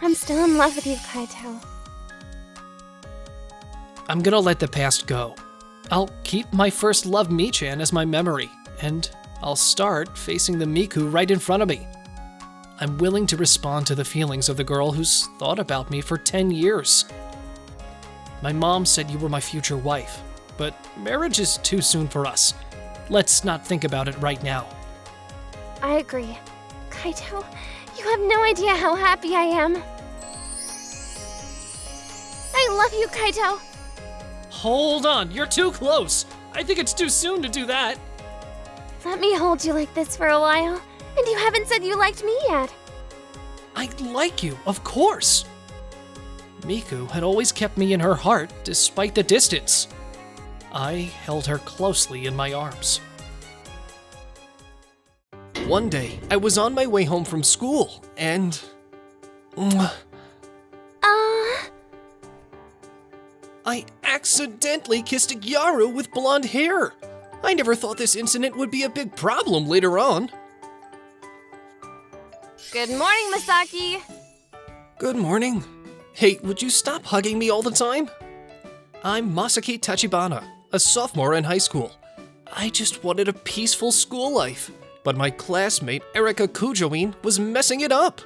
I'm still in love with you, Kaito. I'm gonna let the past go. I'll keep my first love Mii-chan as my memory, and I'll start facing the Miku right in front of me. I'm willing to respond to the feelings of the girl who's thought about me for 10 years. My mom said you were my future wife, but marriage is too soon for us. Let's not think about it right now. I agree. Kaito, you have no idea how happy I am. I love you, Kaito. Hold on, you're too close. I think it's too soon to do that. Let me hold you like this for a while, and you haven't said you liked me yet. I like you, of course. Miku had always kept me in her heart despite the distance. I held her closely in my arms. One day, I was on my way home from school, and... I accidentally kissed a Gyaru with blonde hair. I never thought this incident would be a big problem later on. Good morning, Misaki. Good morning. Hey, would you stop hugging me all the time? I'm Masaki Tachibana, a sophomore in high school. I just wanted a peaceful school life, but my classmate Erika Kujoin was messing it up.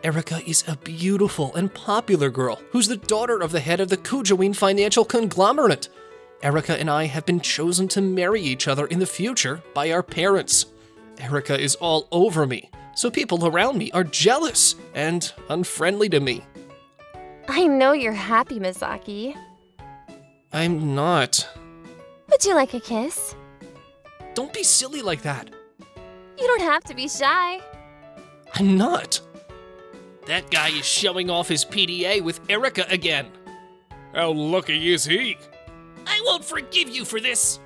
Erika is a beautiful and popular girl who's the daughter of the head of the Kujoin financial conglomerate. Erika and I have been chosen to marry each other in the future by our parents. Erika is all over me, so people around me are jealous and unfriendly to me. I know you're happy, Misaki. I'm not. Would you like a kiss? Don't be silly like that. You don't have to be shy. I'm not. That guy is showing off his PDA with Erika again. How lucky is he? I won't forgive you for this.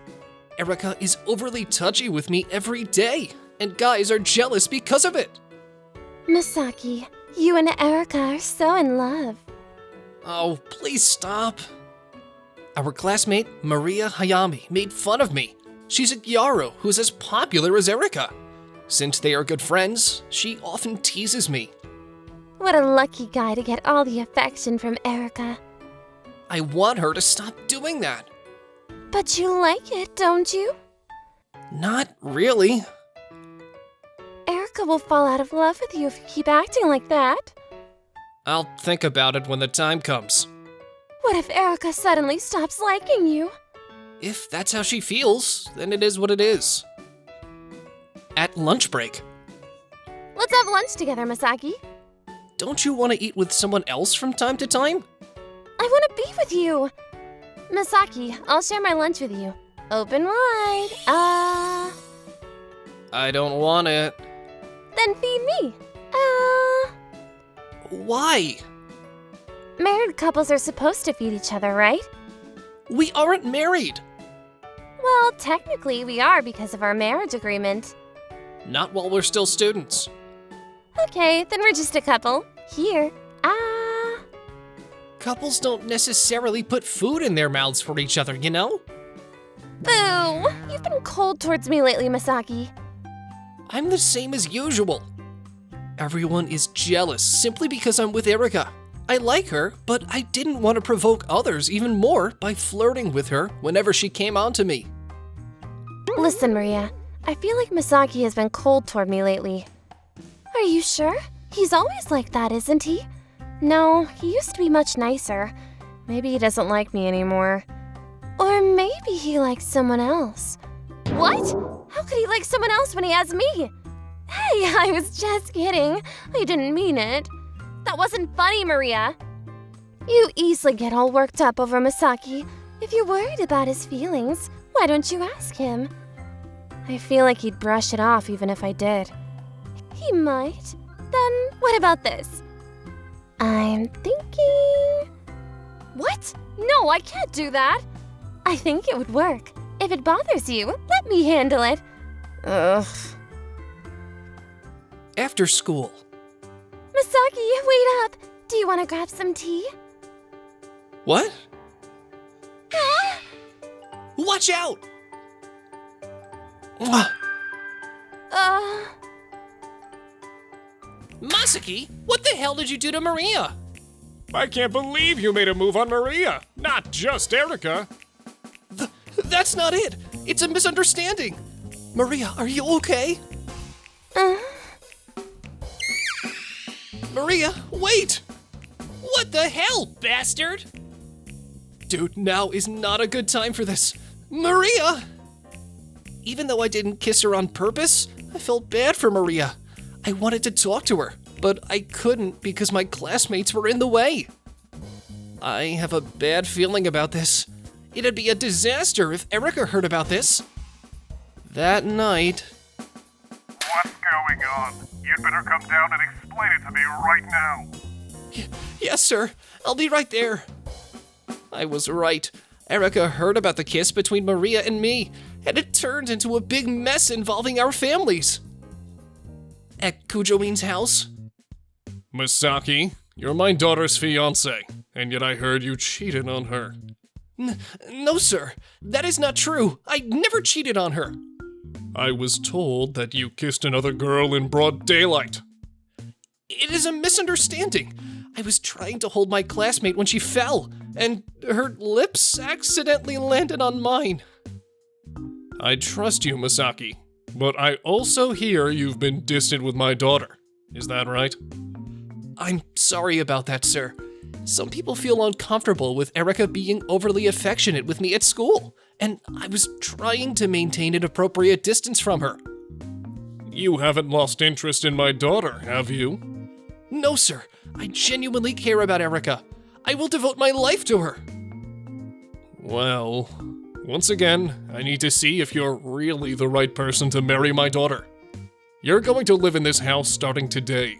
Erika is overly touchy with me every day, and guys are jealous because of it. Misaki, you and Erika are so in love. Oh, please stop. Our classmate, Maria Hayami, made fun of me. She's a gyaro who's as popular as Erika. Since they are good friends, she often teases me. What a lucky guy to get all the affection from Erika. I want her to stop doing that. But you like it, don't you? Not really. Erika will fall out of love with you if you keep acting like that. I'll think about it when the time comes. What if Erika suddenly stops liking you? If that's how she feels, then it is what it is. At lunch break. Let's have lunch together, Misaki. Don't you want to eat with someone else from time to time? I want to be with you. Misaki, I'll share my lunch with you. Open wide. I don't want it. Then feed me. Why? Married couples are supposed to feed each other, right? We aren't married. Well, technically we are because of our marriage agreement. Not while we're still students. Okay, then we're just a couple. Here. Couples don't necessarily put food in their mouths for each other, you know? Boo! You've been cold towards me lately, Misaki. I'm the same as usual. Everyone is jealous simply because I'm with Erika. I like her, but I didn't want to provoke others even more by flirting with her whenever she came on to me. Listen, Maria. I feel like Misaki has been cold toward me lately. Are you sure? He's always like that, isn't he? No, he used to be much nicer. Maybe he doesn't like me anymore. Or maybe he likes someone else. What? How could he like someone else when he has me? Hey, I was just kidding. I didn't mean it. That wasn't funny, Maria. You easily get all worked up over Misaki. If you're worried about his feelings, why don't you ask him? I feel like he'd brush it off even if I did. He might. Then what about this? I'm thinking... What? No, I can't do that. I think it would work. If it bothers you, let me handle it. Ugh. After school. Misaki, wait up. Do you want to grab some tea? What? Watch out! Masaki, what the hell did you do to Maria? I can't believe you made a move on Maria, not just Erika. That's not it. It's a misunderstanding. Maria, are you okay? Maria, wait! What the hell, bastard? Dude, now is not a good time for this. Maria! Even though I didn't kiss her on purpose, I felt bad for Maria. I wanted to talk to her, but I couldn't because my classmates were in the way. I have a bad feeling about this. It'd be a disaster if Erika heard about this. That night... What's going on? You'd better come down and explain it to me right now. Yes, sir. I'll be right there. I was right. Erika heard about the kiss between Maria and me, and it turned into a big mess involving our families. At Kujoin's house. Misaki, you're my daughter's fiancé, and yet I heard you cheated on her. No, sir. That is not true. I never cheated on her. I was told that you kissed another girl in broad daylight. It is a misunderstanding. I was trying to hold my classmate when she fell, and her lips accidentally landed on mine. I trust you, Masaki, but I also hear you've been distant with my daughter. Is that right? I'm sorry about that, sir. Some people feel uncomfortable with Erica being overly affectionate with me at school, and I was trying to maintain an appropriate distance from her. You haven't lost interest in my daughter, have you? No, sir. I genuinely care about Erica. I will devote my life to her. Well, once again, I need to see if you're really the right person to marry my daughter. You're going to live in this house starting today.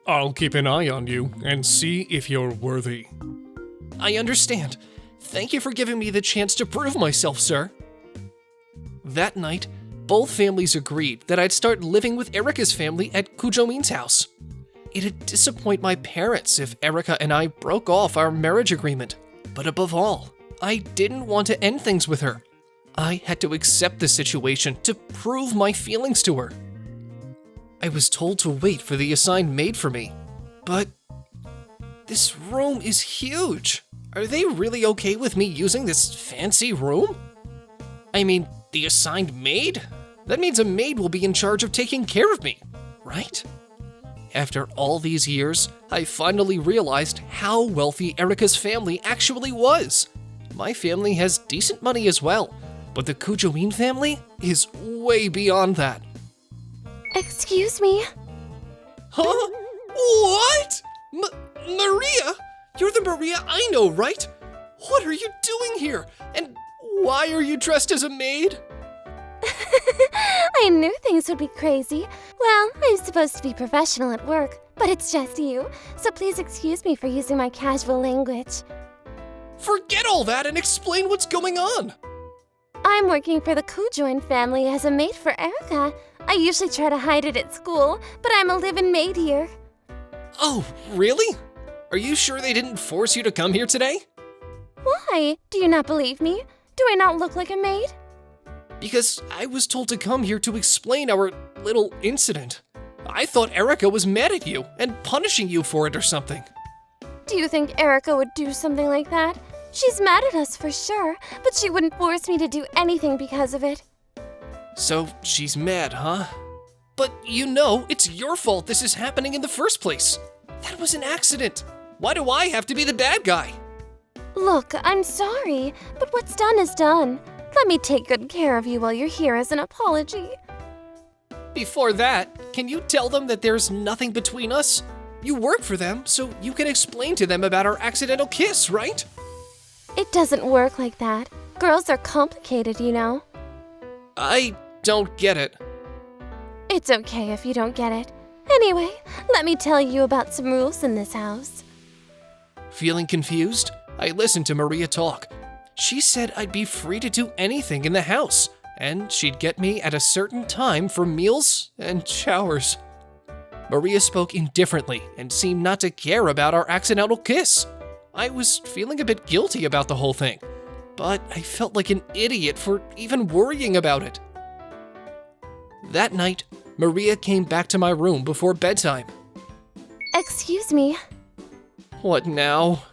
I'll keep an eye on you and see if you're worthy. I understand. Thank you for giving me the chance to prove myself, sir. That night, both families agreed that I'd start living with Erica's family at Kujomin's house. It'd disappoint my parents if Erica and I broke off our marriage agreement. But above all, I didn't want to end things with her. I had to accept the situation to prove my feelings to her. I was told to wait for the assigned maid for me, but this room is huge. Are they really okay with me using this fancy room? I mean, the assigned maid? That means a maid will be in charge of taking care of me, right? After all these years, I finally realized how wealthy Erica's family actually was. My family has decent money as well, but the Kujomin family is way beyond that. Excuse me? Huh? What? Maria? You're the Maria I know, right? What are you doing here? And why are you dressed as a maid? I knew things would be crazy. Well, I'm supposed to be professional at work, but it's just you, so please excuse me for using my casual language. Forget all that and explain what's going on. I'm working for the Kujoin family as a maid for Erica. I usually try to hide it at school, but I'm a live-in maid here. Oh, really? Are you sure they didn't force you to come here today? Why? Do you not believe me? Do I not look like a maid? Because I was told to come here to explain our little incident. I thought Erica was mad at you and punishing you for it or something. Do you think Erica would do something like that? She's mad at us for sure, but she wouldn't force me to do anything because of it. So she's mad, huh? But you know, it's your fault this is happening in the first place. That was an accident. Why do I have to be the bad guy? Look, I'm sorry, but what's done is done. Let me take good care of you while you're here as an apology. Before that, can you tell them that there's nothing between us? You work for them, so you can explain to them about our accidental kiss, right? It doesn't work like that. Girls are complicated, you know. I don't get it. It's okay if you don't get it. Anyway, let me tell you about some rules in this house. Feeling confused? I listened to Maria talk. She said I'd be free to do anything in the house, and she'd get me at a certain time for meals and showers. Maria spoke indifferently and seemed not to care about our accidental kiss. I was feeling a bit guilty about the whole thing, but I felt like an idiot for even worrying about it. That night, Maria came back to my room before bedtime. Excuse me. What now?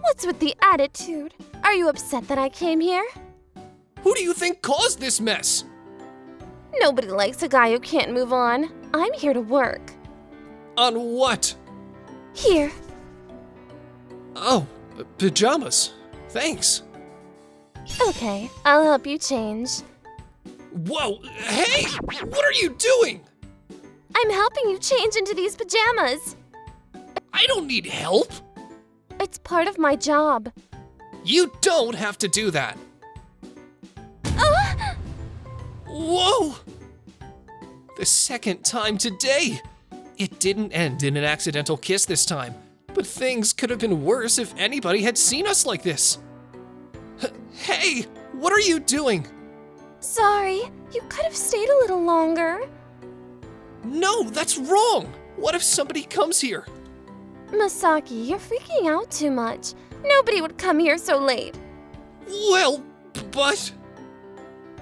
What's with the attitude? Are you upset that I came here? Who do you think caused this mess? Nobody likes a guy who can't move on. I'm here to work. On what? Here. Oh, pajamas. Thanks. Okay, I'll help you change. Whoa, hey! What are you doing? I'm helping you change into these pajamas. I don't need help. It's part of my job. You don't have to do that. Whoa! The second time today. It didn't end in an accidental kiss this time, but things could have been worse if anybody had seen us like this. Hey, what are you doing? Sorry, you could have stayed a little longer. No, that's wrong. What if somebody comes here? Masaki, you're freaking out too much. Nobody would come here so late. Well, but...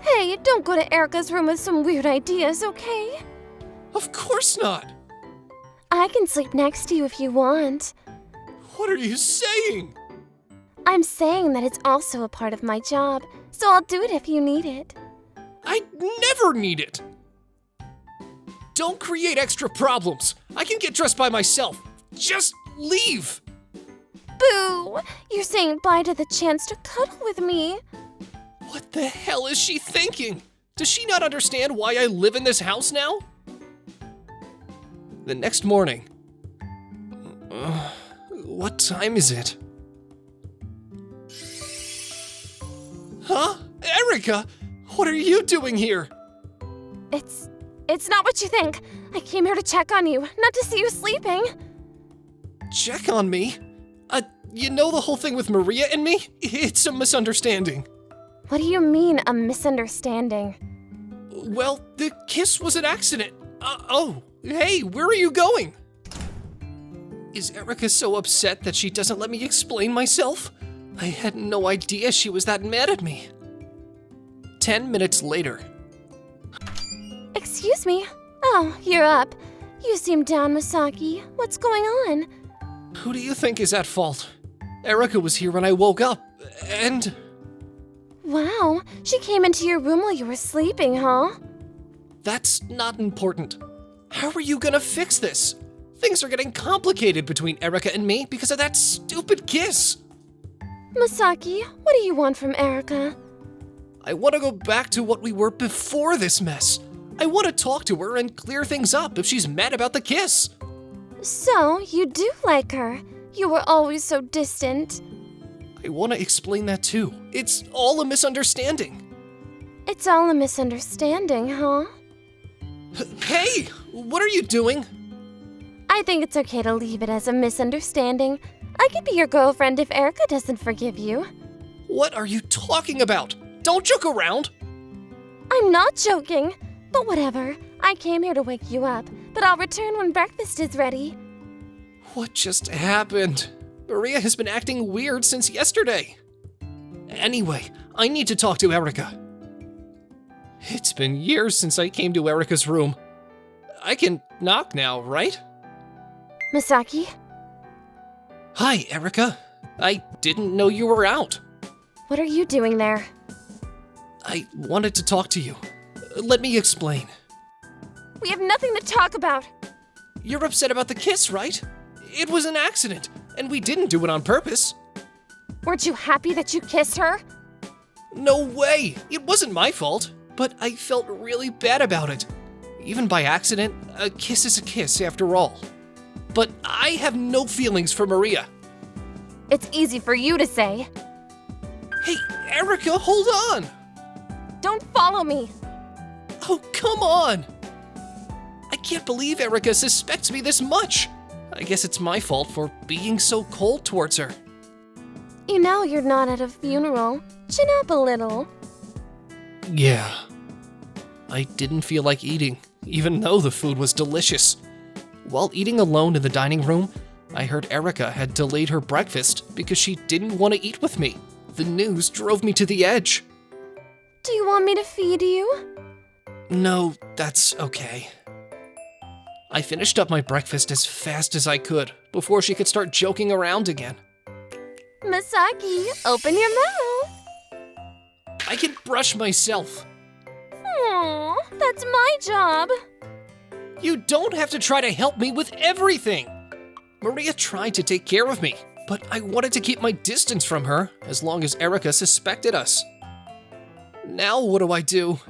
Hey, don't go to Erica's room with some weird ideas, okay? Of course not! I can sleep next to you if you want. What are you saying? I'm saying that it's also a part of my job, so I'll do it if you need it. I never need it! Don't create extra problems. I can get dressed by myself. Just leave! Boo! You're saying bye to the chance to cuddle with me. What the hell is she thinking? Does she not understand why I live in this house now? The next morning. What time is it? Huh? Erica! What are you doing here? It's not what you think. I came here to check on you, not to see you sleeping. Check on me? You know the whole thing with Maria and me? It's a misunderstanding. What do you mean, a misunderstanding? Well, the kiss was an accident. Oh, hey, where are you going? Is Erica so upset that she doesn't let me explain myself? I had no idea she was that mad at me. 10 minutes later. Excuse me? Oh, you're up. You seem down, Masaki. What's going on? Who do you think is at fault? Erica was here when I woke up, and... Wow, she came into your room while you were sleeping, huh? That's not important. How are you gonna fix this? Things are getting complicated between Erica and me because of that stupid kiss. Masaki, what do you want from Erica? I want to go back to what we were before this mess. I want to talk to her and clear things up if she's mad about the kiss. So, you do like her. You were always so distant. I want to explain that too. It's all a misunderstanding. It's all a misunderstanding, huh? Hey, what are you doing? I think it's okay to leave it as a misunderstanding. I could be your girlfriend if Erica doesn't forgive you. What are you talking about? Don't joke around. I'm not joking. But whatever. I came here to wake you up, but I'll return when breakfast is ready. What just happened? Maria has been acting weird since yesterday. Anyway, I need to talk to Erica. It's been years since I came to Erica's room. I can knock now, right? Masaki? Hi, Erica. I didn't know you were out. What are you doing there? I wanted to talk to you. Let me explain. We have nothing to talk about. You're upset about the kiss, right? It was an accident, and we didn't do it on purpose. Weren't you happy that you kissed her? No way! It wasn't my fault, but I felt really bad about it. Even by accident, a kiss is a kiss after all. But I have no feelings for Maria. It's easy for you to say. Hey, Erica, hold on! Don't follow me! Oh, come on! I can't believe Erica suspects me this much. I guess it's my fault for being so cold towards her. You know you're not at a funeral. Chin up a little. Yeah. I didn't feel like eating, even though the food was delicious. While eating alone in the dining room, I heard Erica had delayed her breakfast because she didn't want to eat with me. The news drove me to the edge. Do you want me to feed you? No, that's okay. I finished up my breakfast as fast as I could before she could start joking around again. Masaki, open your mouth. I can brush myself. Aw, that's my job. You don't have to try to help me with everything. Maria tried to take care of me, but I wanted to keep my distance from her as long as Erica suspected us. Now what do?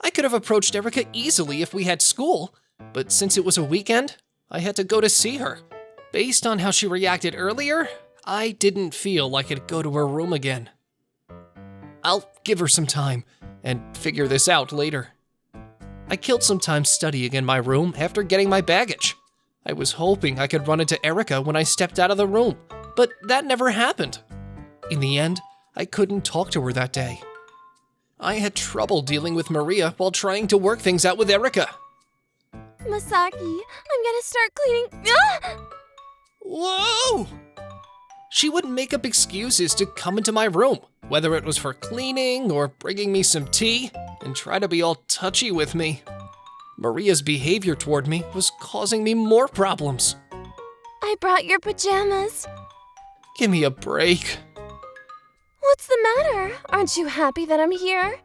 I could have approached Erica easily if we had school, but since it was a weekend, I had to go to see her. Based on how she reacted earlier, I didn't feel like I'd go to her room again. I'll give her some time and figure this out later. I killed some time studying in my room after getting my baggage. I was hoping I could run into Erica when I stepped out of the room, but that never happened. In the end, I couldn't talk to her that day. I had trouble dealing with Maria while trying to work things out with Erica. Masaki, I'm gonna start cleaning. Ah! Whoa! She would make up excuses to come into my room, whether it was for cleaning or bringing me some tea, and try to be all touchy with me. Maria's behavior toward me was causing me more problems. I brought your pajamas. Give me a break. What's the matter? Aren't you happy that I'm here?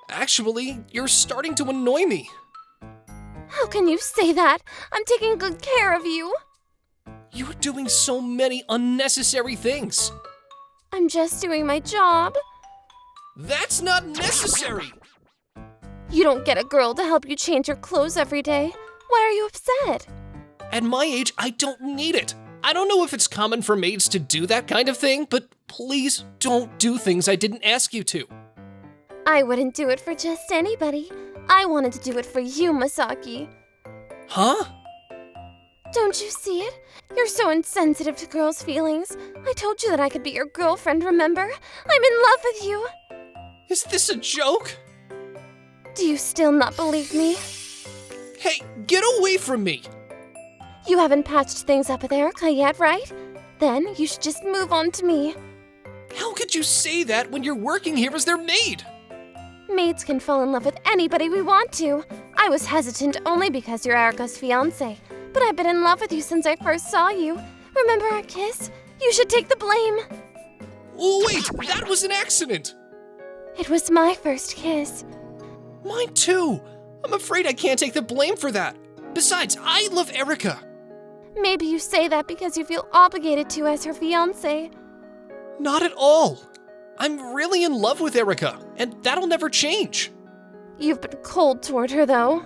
Actually, you're starting to annoy me. How can you say that? I'm taking good care of you. You're doing so many unnecessary things. I'm just doing my job. That's not necessary! You don't get a girl to help you change your clothes every day. Why are you upset? At my age, I don't need it. I don't know if it's common for maids to do that kind of thing, but please don't do things I didn't ask you to. I wouldn't do it for just anybody. I wanted to do it for you, Masaki. Huh? Don't you see it? You're so insensitive to girls' feelings. I told you that I could be your girlfriend, remember? I'm in love with you. Is this a joke? Do you still not believe me? Hey, get away from me! You haven't patched things up with Erica yet, right? Then you should just move on to me. How could you say that when you're working here as their maid? Maids can fall in love with anybody we want to. I was hesitant only because you're Erica's fiancé, but I've been in love with you since I first saw you. Remember our kiss? You should take the blame. Wait, that was an accident! It was my first kiss. Mine too! I'm afraid I can't take the blame for that. Besides, I love Erica. Maybe you say that because you feel obligated to as her fiancé. Not at all. I'm really in love with Erica, and that'll never change. You've been cold toward her, though.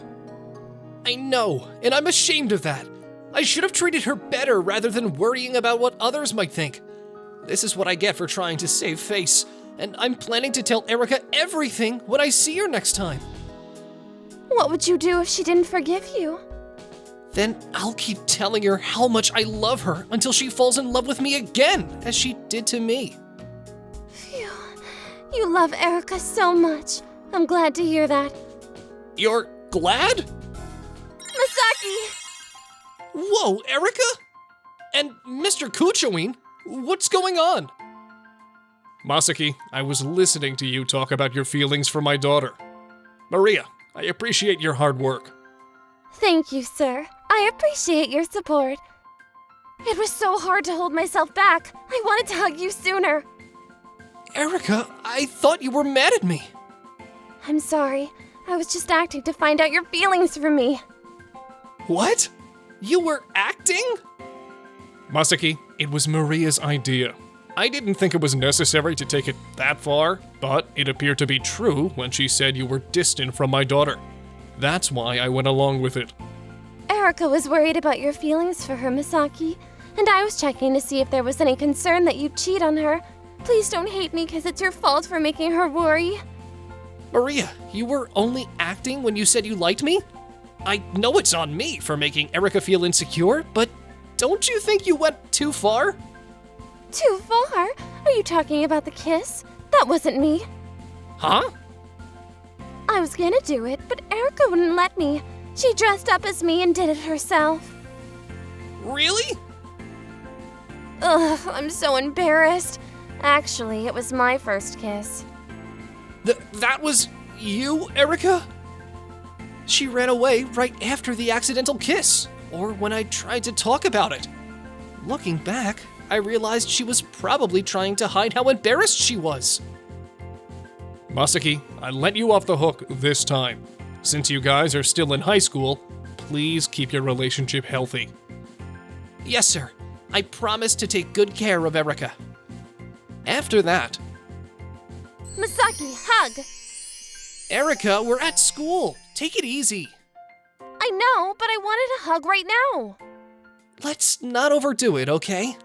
I know, and I'm ashamed of that. I should have treated her better rather than worrying about what others might think. This is what I get for trying to save face, and I'm planning to tell Erica everything when I see her next time. What would you do if she didn't forgive you? Then I'll keep telling her how much I love her until she falls in love with me again, as she did to me. Phew. You love Erica so much. I'm glad to hear that. You're glad? Masaki! Whoa, Erica? And Mr. Kuchowin? What's going on? Masaki, I was listening to you talk about your feelings for my daughter. Maria, I appreciate your hard work. Thank you, sir. I appreciate your support. It was so hard to hold myself back. I wanted to hug you sooner. Erica, I thought you were mad at me. I'm sorry. I was just acting to find out your feelings for me. What? You were acting? Masaki, it was Maria's idea. I didn't think it was necessary to take it that far, but it appeared to be true when she said you were distant from my daughter. That's why I went along with it. Erica was worried about your feelings for her, Masaki, and I was checking to see if there was any concern that you'd cheat on her. Please don't hate me because it's your fault for making her worry. Maria, you were only acting when you said you liked me? I know it's on me for making Erica feel insecure, but don't you think you went too far? Too far? Are you talking about the kiss? That wasn't me. Huh? I was gonna do it, but Erica wouldn't let me. She dressed up as me and did it herself. Really? Ugh, I'm so embarrassed. Actually, it was my first kiss. That was you, Erica? She ran away right after the accidental kiss, or when I tried to talk about it. Looking back, I realized she was probably trying to hide how embarrassed she was. Masaki, I let you off the hook this time. Since you guys are still in high school, please keep your relationship healthy. Yes, sir. I promise to take good care of Erica. After that... Masaki, hug! Erica, we're at school. Take it easy. I know, but I wanted a hug right now. Let's not overdo it, okay?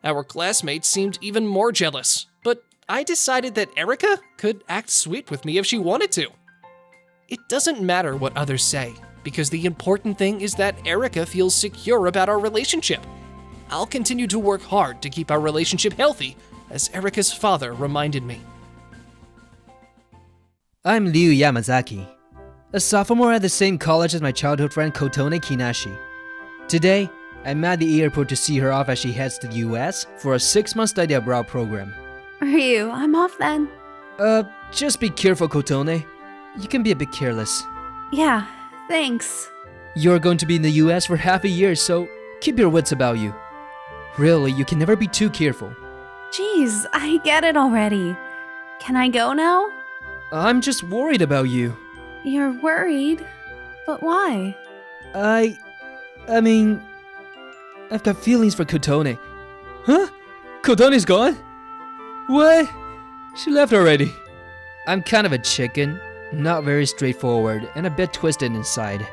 Our classmates seemed even more jealous, but I decided that Erica could act sweet with me if she wanted to. It doesn't matter what others say, because the important thing is that Erica feels secure about our relationship. I'll continue to work hard to keep our relationship healthy, as Erica's father reminded me. I'm Ryu Yamazaki, a sophomore at the same college as my childhood friend Kotone Kinashi. Today, I'm at the airport to see her off as she heads to the US for a 6-month study abroad program. Ryu, I'm off then. Just be careful, Kotone. You can be a bit careless. Yeah, thanks. You're going to be in the US for half a year, so keep your wits about you. Really, you can never be too careful. Jeez, I get it already. Can I go now? I'm just worried about you. You're worried? But why? I mean, I've got feelings for Kotone. Huh? Kotone's gone? What? She left already. I'm kind of a chicken, not very straightforward, and a bit twisted inside.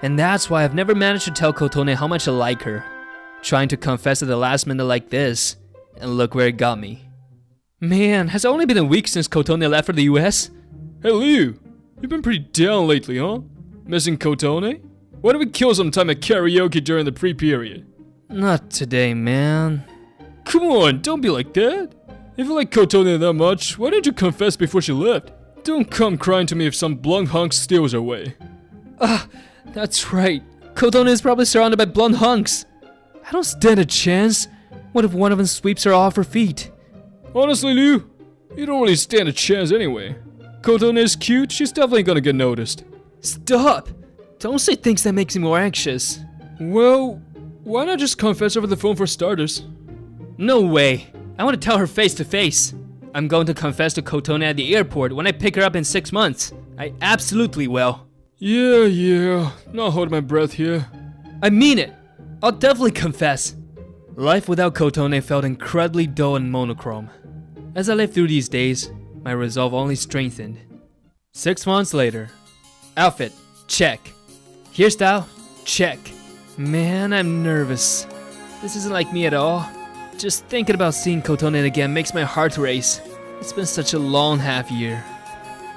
And that's why I've never managed to tell Kotone how much I like her. Trying to confess at the last minute like this, and look where it got me. Man, has it only been a week since Kotone left for the US? Hey Liu, you've been pretty down lately, huh? Missing Kotone? Why don't we kill some time at karaoke during the pre-period? Not today, man. Come on, don't be like that. If you like Kotone that much, why didn't you confess before she left? Don't come crying to me if some blonde hunk steals her away. That's right. Kotone is probably surrounded by blonde hunks. I don't stand a chance. What if one of them sweeps her off her feet? Honestly, Liu, you don't really stand a chance anyway. Kotone is cute, she's definitely gonna get noticed. Stop! Don't say things that makes me more anxious. Well, why not just confess over the phone for starters? No way. I want to tell her face to face. I'm going to confess to Kotone at the airport when I pick her up in 6 months. I absolutely will. Yeah, not holding my breath here. I mean it. I'll definitely confess. Life without Kotone felt incredibly dull and monochrome. As I lived through these days, my resolve only strengthened. 6 months later. Outfit, check. Hairstyle, check. Man, I'm nervous. This isn't like me at all. Just thinking about seeing Kotone again makes my heart race. It's been such a long half year.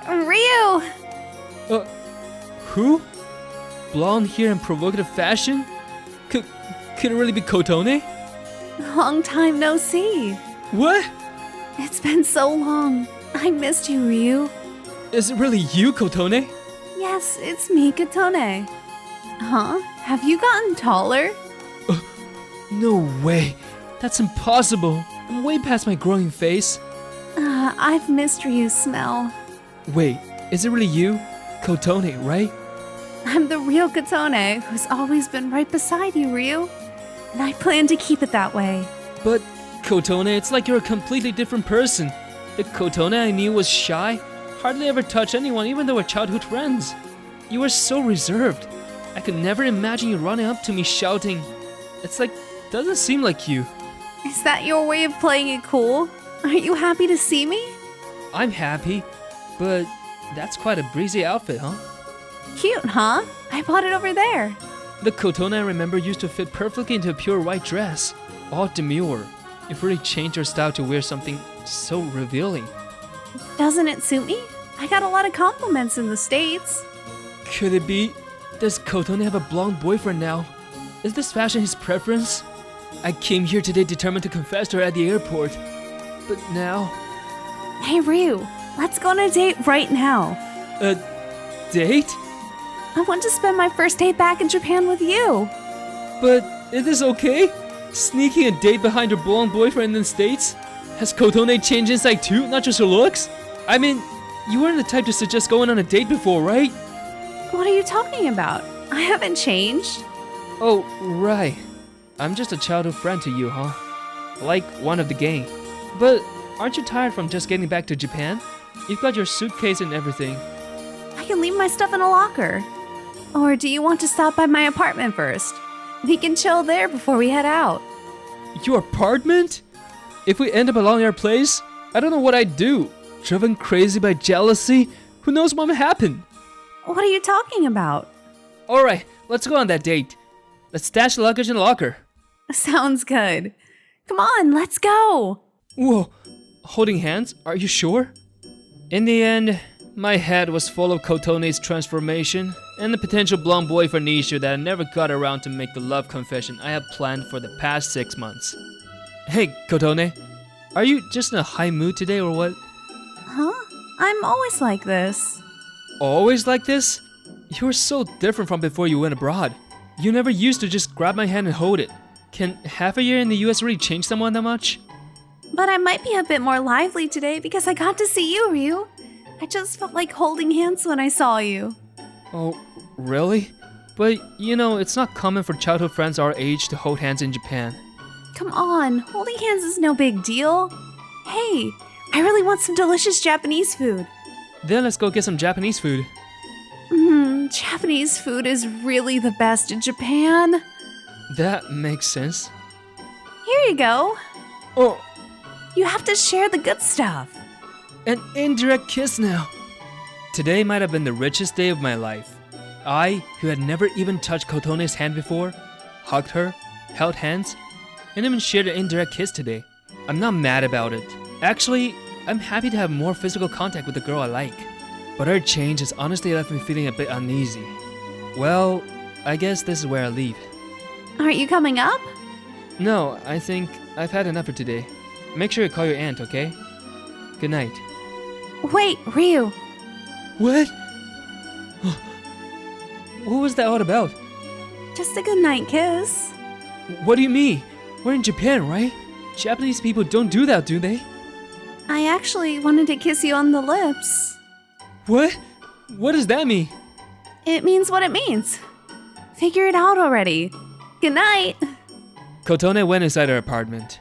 Ryu! Who? Blonde hair and provocative fashion? Could it really be Kotone? Long time no see. What? It's been so long. I missed you, Ryu. Is it really you, Kotone? Yes, it's me, Kotone. Huh? Have you gotten taller? No way. That's impossible. I'm way past my growing face. I've missed Ryu's smell. Wait, is it really you? Kotone, right? I'm the real Kotone, who's always been right beside you, Ryu. And I plan to keep it that way. But, Kotone, it's like you're a completely different person. The Kotone I knew was shy, hardly ever touched anyone even though we're childhood friends. You were so reserved. I could never imagine you running up to me shouting. It's like, doesn't seem like you. Is that your way of playing it cool? Aren't you happy to see me? I'm happy, but that's quite a breezy outfit, huh? Cute, huh? I bought it over there. The Kotone I remember used to fit perfectly into a pure white dress. All demure. You've really changed your style to wear something so revealing. Doesn't it suit me? I got a lot of compliments in the States. Could it be? Does Kotone have a blonde boyfriend now? Is this fashion his preference? I came here today determined to confess to her at the airport. But now... Hey Ryu, let's go on a date right now. A date? I want to spend my first day back in Japan with you. But is this okay? Sneaking a date behind her blonde boyfriend in the States? Has Kotone changed inside too, not just her looks? I mean, you weren't the type to suggest going on a date before, right? What are you talking about? I haven't changed. Oh, right. I'm just a childhood friend to you, huh? Like one of the gang. But aren't you tired from just getting back to Japan? You've got your suitcase and everything. I can leave my stuff in a locker. Or do you want to stop by my apartment first? We can chill there before we head out. Your apartment? If we end up along your place, I don't know what I'd do. Driven crazy by jealousy? Who knows what might happen? What are you talking about? Alright, let's go on that date. Let's stash the luggage in the locker. Sounds good. Come on, let's go. Whoa, holding hands? Are you sure? In the end, my head was full of Kotone's transformation and the potential blonde boyfriend issue that I never got around to make the love confession I had planned for the past 6 months. Hey, Kotone, are you just in a high mood today or what? Huh? I'm always like this. Always like this? You were so different from before you went abroad. You never used to just grab my hand and hold it. Can half a year in the US really change someone that much? But I might be a bit more lively today because I got to see you, Ryu. I just felt like holding hands when I saw you. Oh, really? But you know, it's not common for childhood friends our age to hold hands in Japan. Come on, holding hands is no big deal. Hey, I really want some delicious Japanese food. Then let's go get some Japanese food. Japanese food is really the best in Japan. That makes sense. Here you go. Oh, You have to share the good stuff. an indirect kiss now. Today might have been the richest day of my life. I, who had never even touched Kotone's hand before, hugged her, held hands, and even shared an indirect kiss today. I'm not mad about it. Actually, I'm happy to have more physical contact with the girl I like. But her change has honestly left me feeling a bit uneasy. Well, I guess this is where I leave. Aren't you coming up? No, I think I've had enough for today. Make sure you call your aunt, okay? Good night. Wait, Ryu. What? What was that all about? Just a good night kiss. What do you mean? We're in Japan, right? Japanese people don't do that, do they? I actually wanted to kiss you on the lips. What? What does that mean? It means what it means. Figure it out already. Good night. Kotone went inside her apartment.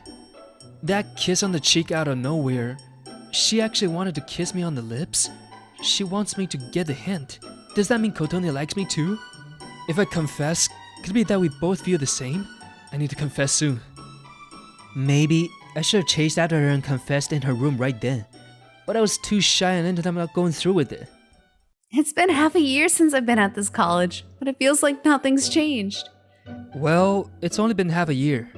That kiss on the cheek out of nowhere. She actually wanted to kiss me on the lips? She wants me to get the hint. Does that mean Kotone likes me too? If I confess, could it be that we both feel the same? I need to confess soon. Maybe I should have chased after her and confessed in her room right then. But I was too shy and ended up not going through with it. It's been half a year since I've been at this college, but it feels like nothing's changed. Well, it's only been half a year.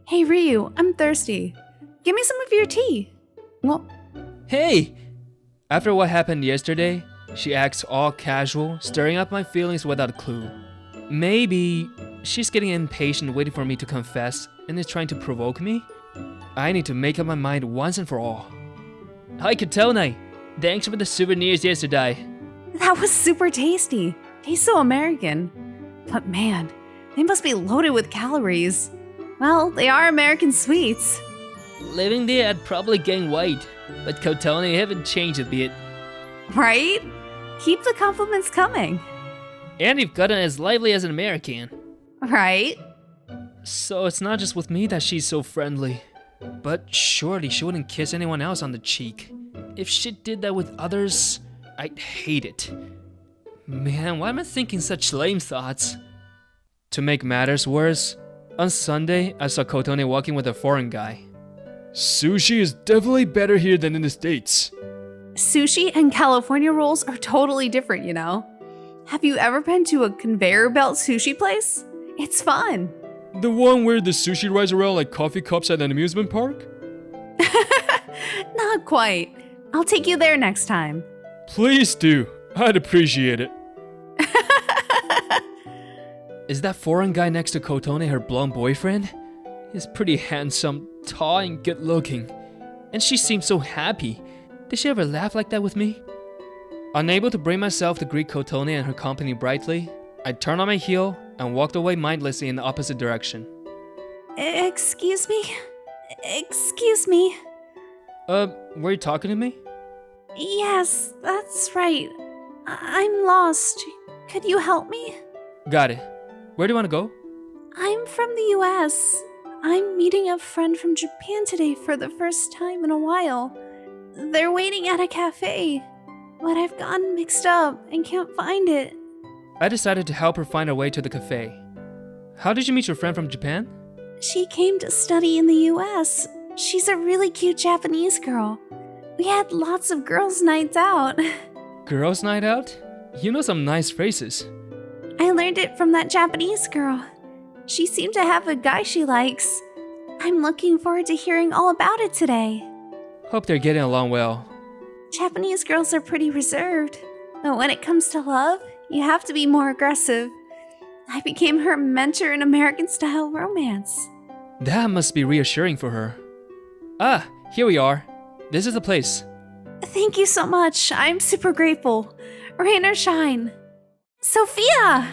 Hey Ryu, I'm thirsty. Give me some of your tea. Well, Hey! After what happened yesterday, she acts all casual, stirring up my feelings without a clue. Maybe she's getting impatient waiting for me to confess and is trying to provoke me? I need to make up my mind once and for all. Hi Kotone! Thanks for the souvenirs yesterday. that was super tasty. Tastes so American. But man, they must be loaded with calories. Well, they are American sweets. Living there, I'd probably gain weight, but Kotone haven't changed a bit. Right? Keep the compliments coming. And you've gotten as lively as an American. Right? So it's not just with me that she's so friendly. But surely she wouldn't kiss anyone else on the cheek. If she did that with others, I'd hate it. Man, why am I thinking such lame thoughts? To make matters worse, on Sunday I saw Kotone walking with a foreign guy. Sushi is definitely better here than in the States. Sushi and California rolls are totally different, you know? Have you ever been to a conveyor belt sushi place? It's fun. The one where the sushi rides around like coffee cups at an amusement park? Not quite. I'll take you there next time. Please do. I'd appreciate it. Is that foreign guy next to Kotone her blonde boyfriend? He's pretty handsome, tall, and good looking. And she seems so happy. Did she ever laugh like that with me? Unable to bring myself to greet Kotone and her company brightly, I turned on my heel and walked away mindlessly in the opposite direction. Excuse me? Excuse me? Were you talking to me? Yes, that's right. I'm lost. Could you help me? Got it. Where do you want to go? I'm from the US. I'm meeting a friend from Japan today for the first time in a while. They're waiting at a cafe, but I've gotten mixed up and can't find it. I decided to help her find her way to the cafe. How did you meet your friend from Japan? She came to study in the US. She's a really cute Japanese girl. We had lots of girls' nights out. Girls' night out? You know some nice phrases. I learned it from that Japanese girl. She seemed to have a guy she likes. I'm looking forward to hearing all about it today. Hope they're getting along well. Japanese girls are pretty reserved, but when it comes to love, you have to be more aggressive. I became her mentor in American-style romance. That must be reassuring for her. Ah, here we are. This is the place. Thank you so much. I'm super grateful. Rain or shine. Sophia!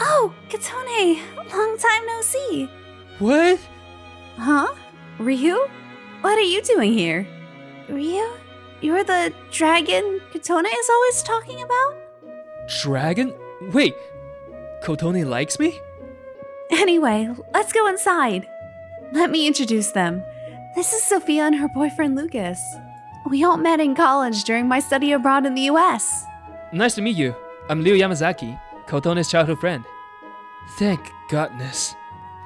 Oh, Katone, long time no see. What? Huh? Ryu? What are you doing here? Ryu? You're the dragon Katone is always talking about? Dragon? Wait, Kotone likes me? Anyway, let's go inside. Let me introduce them. This is Sophia and her boyfriend Lucas. We all met in college during my study abroad in the US. Nice to meet you. I'm Ryu Yamazaki, Kotone's childhood friend. Thank goodness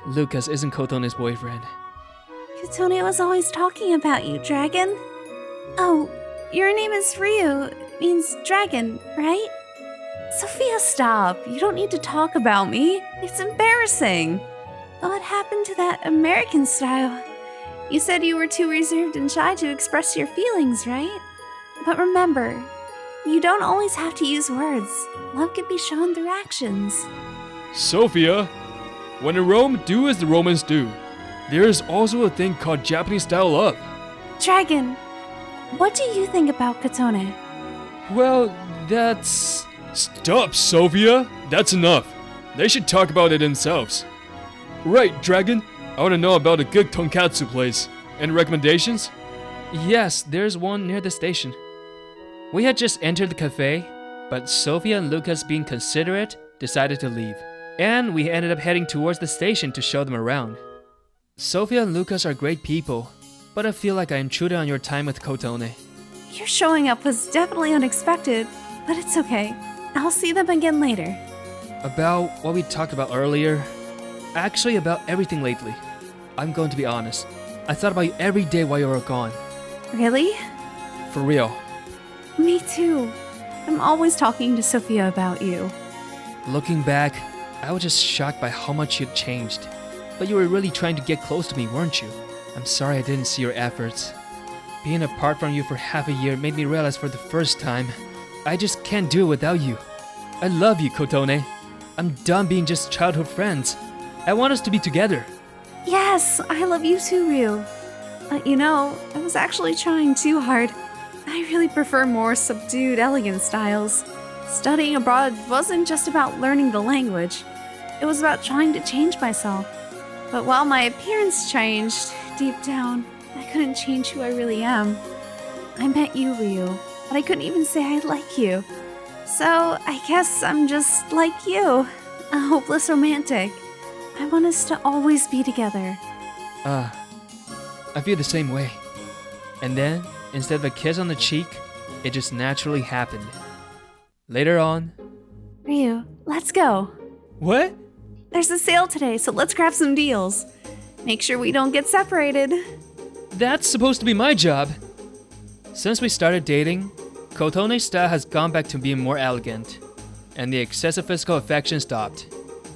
Lucas isn't Kotone's boyfriend. Katone was always talking about you, dragon. Oh, your name is Ryu. Means dragon, right? Sophia, stop. You don't need to talk about me. It's embarrassing. What happened to that American style? You said you were too reserved and shy to express your feelings, right? But remember, you don't always have to use words. Love can be shown through actions. Sophia, when in Rome, do as the Romans do. There is also a thing called Japanese style love. Dragon, what do you think about Katone? Well, that's... Stop, Sophia! That's enough. They should talk about it themselves. Right, Dragon? I want to know about a good tonkatsu place. Any recommendations? Yes, there's one near the station. We had just entered the cafe, but Sophia and Lucas, being considerate, decided to leave. And we ended up heading towards the station to show them around. Sophia and Lucas are great people, but I feel like I intruded on your time with Kotone. Your showing up was definitely unexpected, but it's okay. I'll see them again later. About what we talked about earlier, actually about everything lately. I'm going to be honest. I thought about you every day while you were gone. Really? For real. Me too. I'm always talking to Sophia about you. Looking back, I was just shocked by how much you'd changed. But you were really trying to get close to me, weren't you? I'm sorry I didn't see your efforts. Being apart from you for half a year made me realize for the first time, I just can't do it without you. I love you, Kotone. I'm done being just childhood friends. I want us to be together. Yes, I love you too, Ryu. But you know, I was actually trying too hard. I really prefer more subdued, elegant styles. Studying abroad wasn't just about learning the language. It was about trying to change myself. But while my appearance changed, deep down, I couldn't change who I really am. I met you, Ryu, but I couldn't even say I like you. So, I guess I'm just like you, a hopeless romantic. I want us to always be together. I feel the same way. And then, instead of a kiss on the cheek, it just naturally happened. Later on... Ryu, let's go. What? There's a sale today, so let's grab some deals. Make sure we don't get separated. That's supposed to be my job. Since we started dating, Kotone's style has gone back to being more elegant, and the excessive physical affection stopped.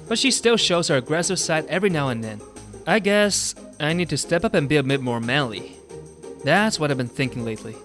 But she still shows her aggressive side every now and then. I guess I need to step up and be a bit more manly. That's what I've been thinking lately.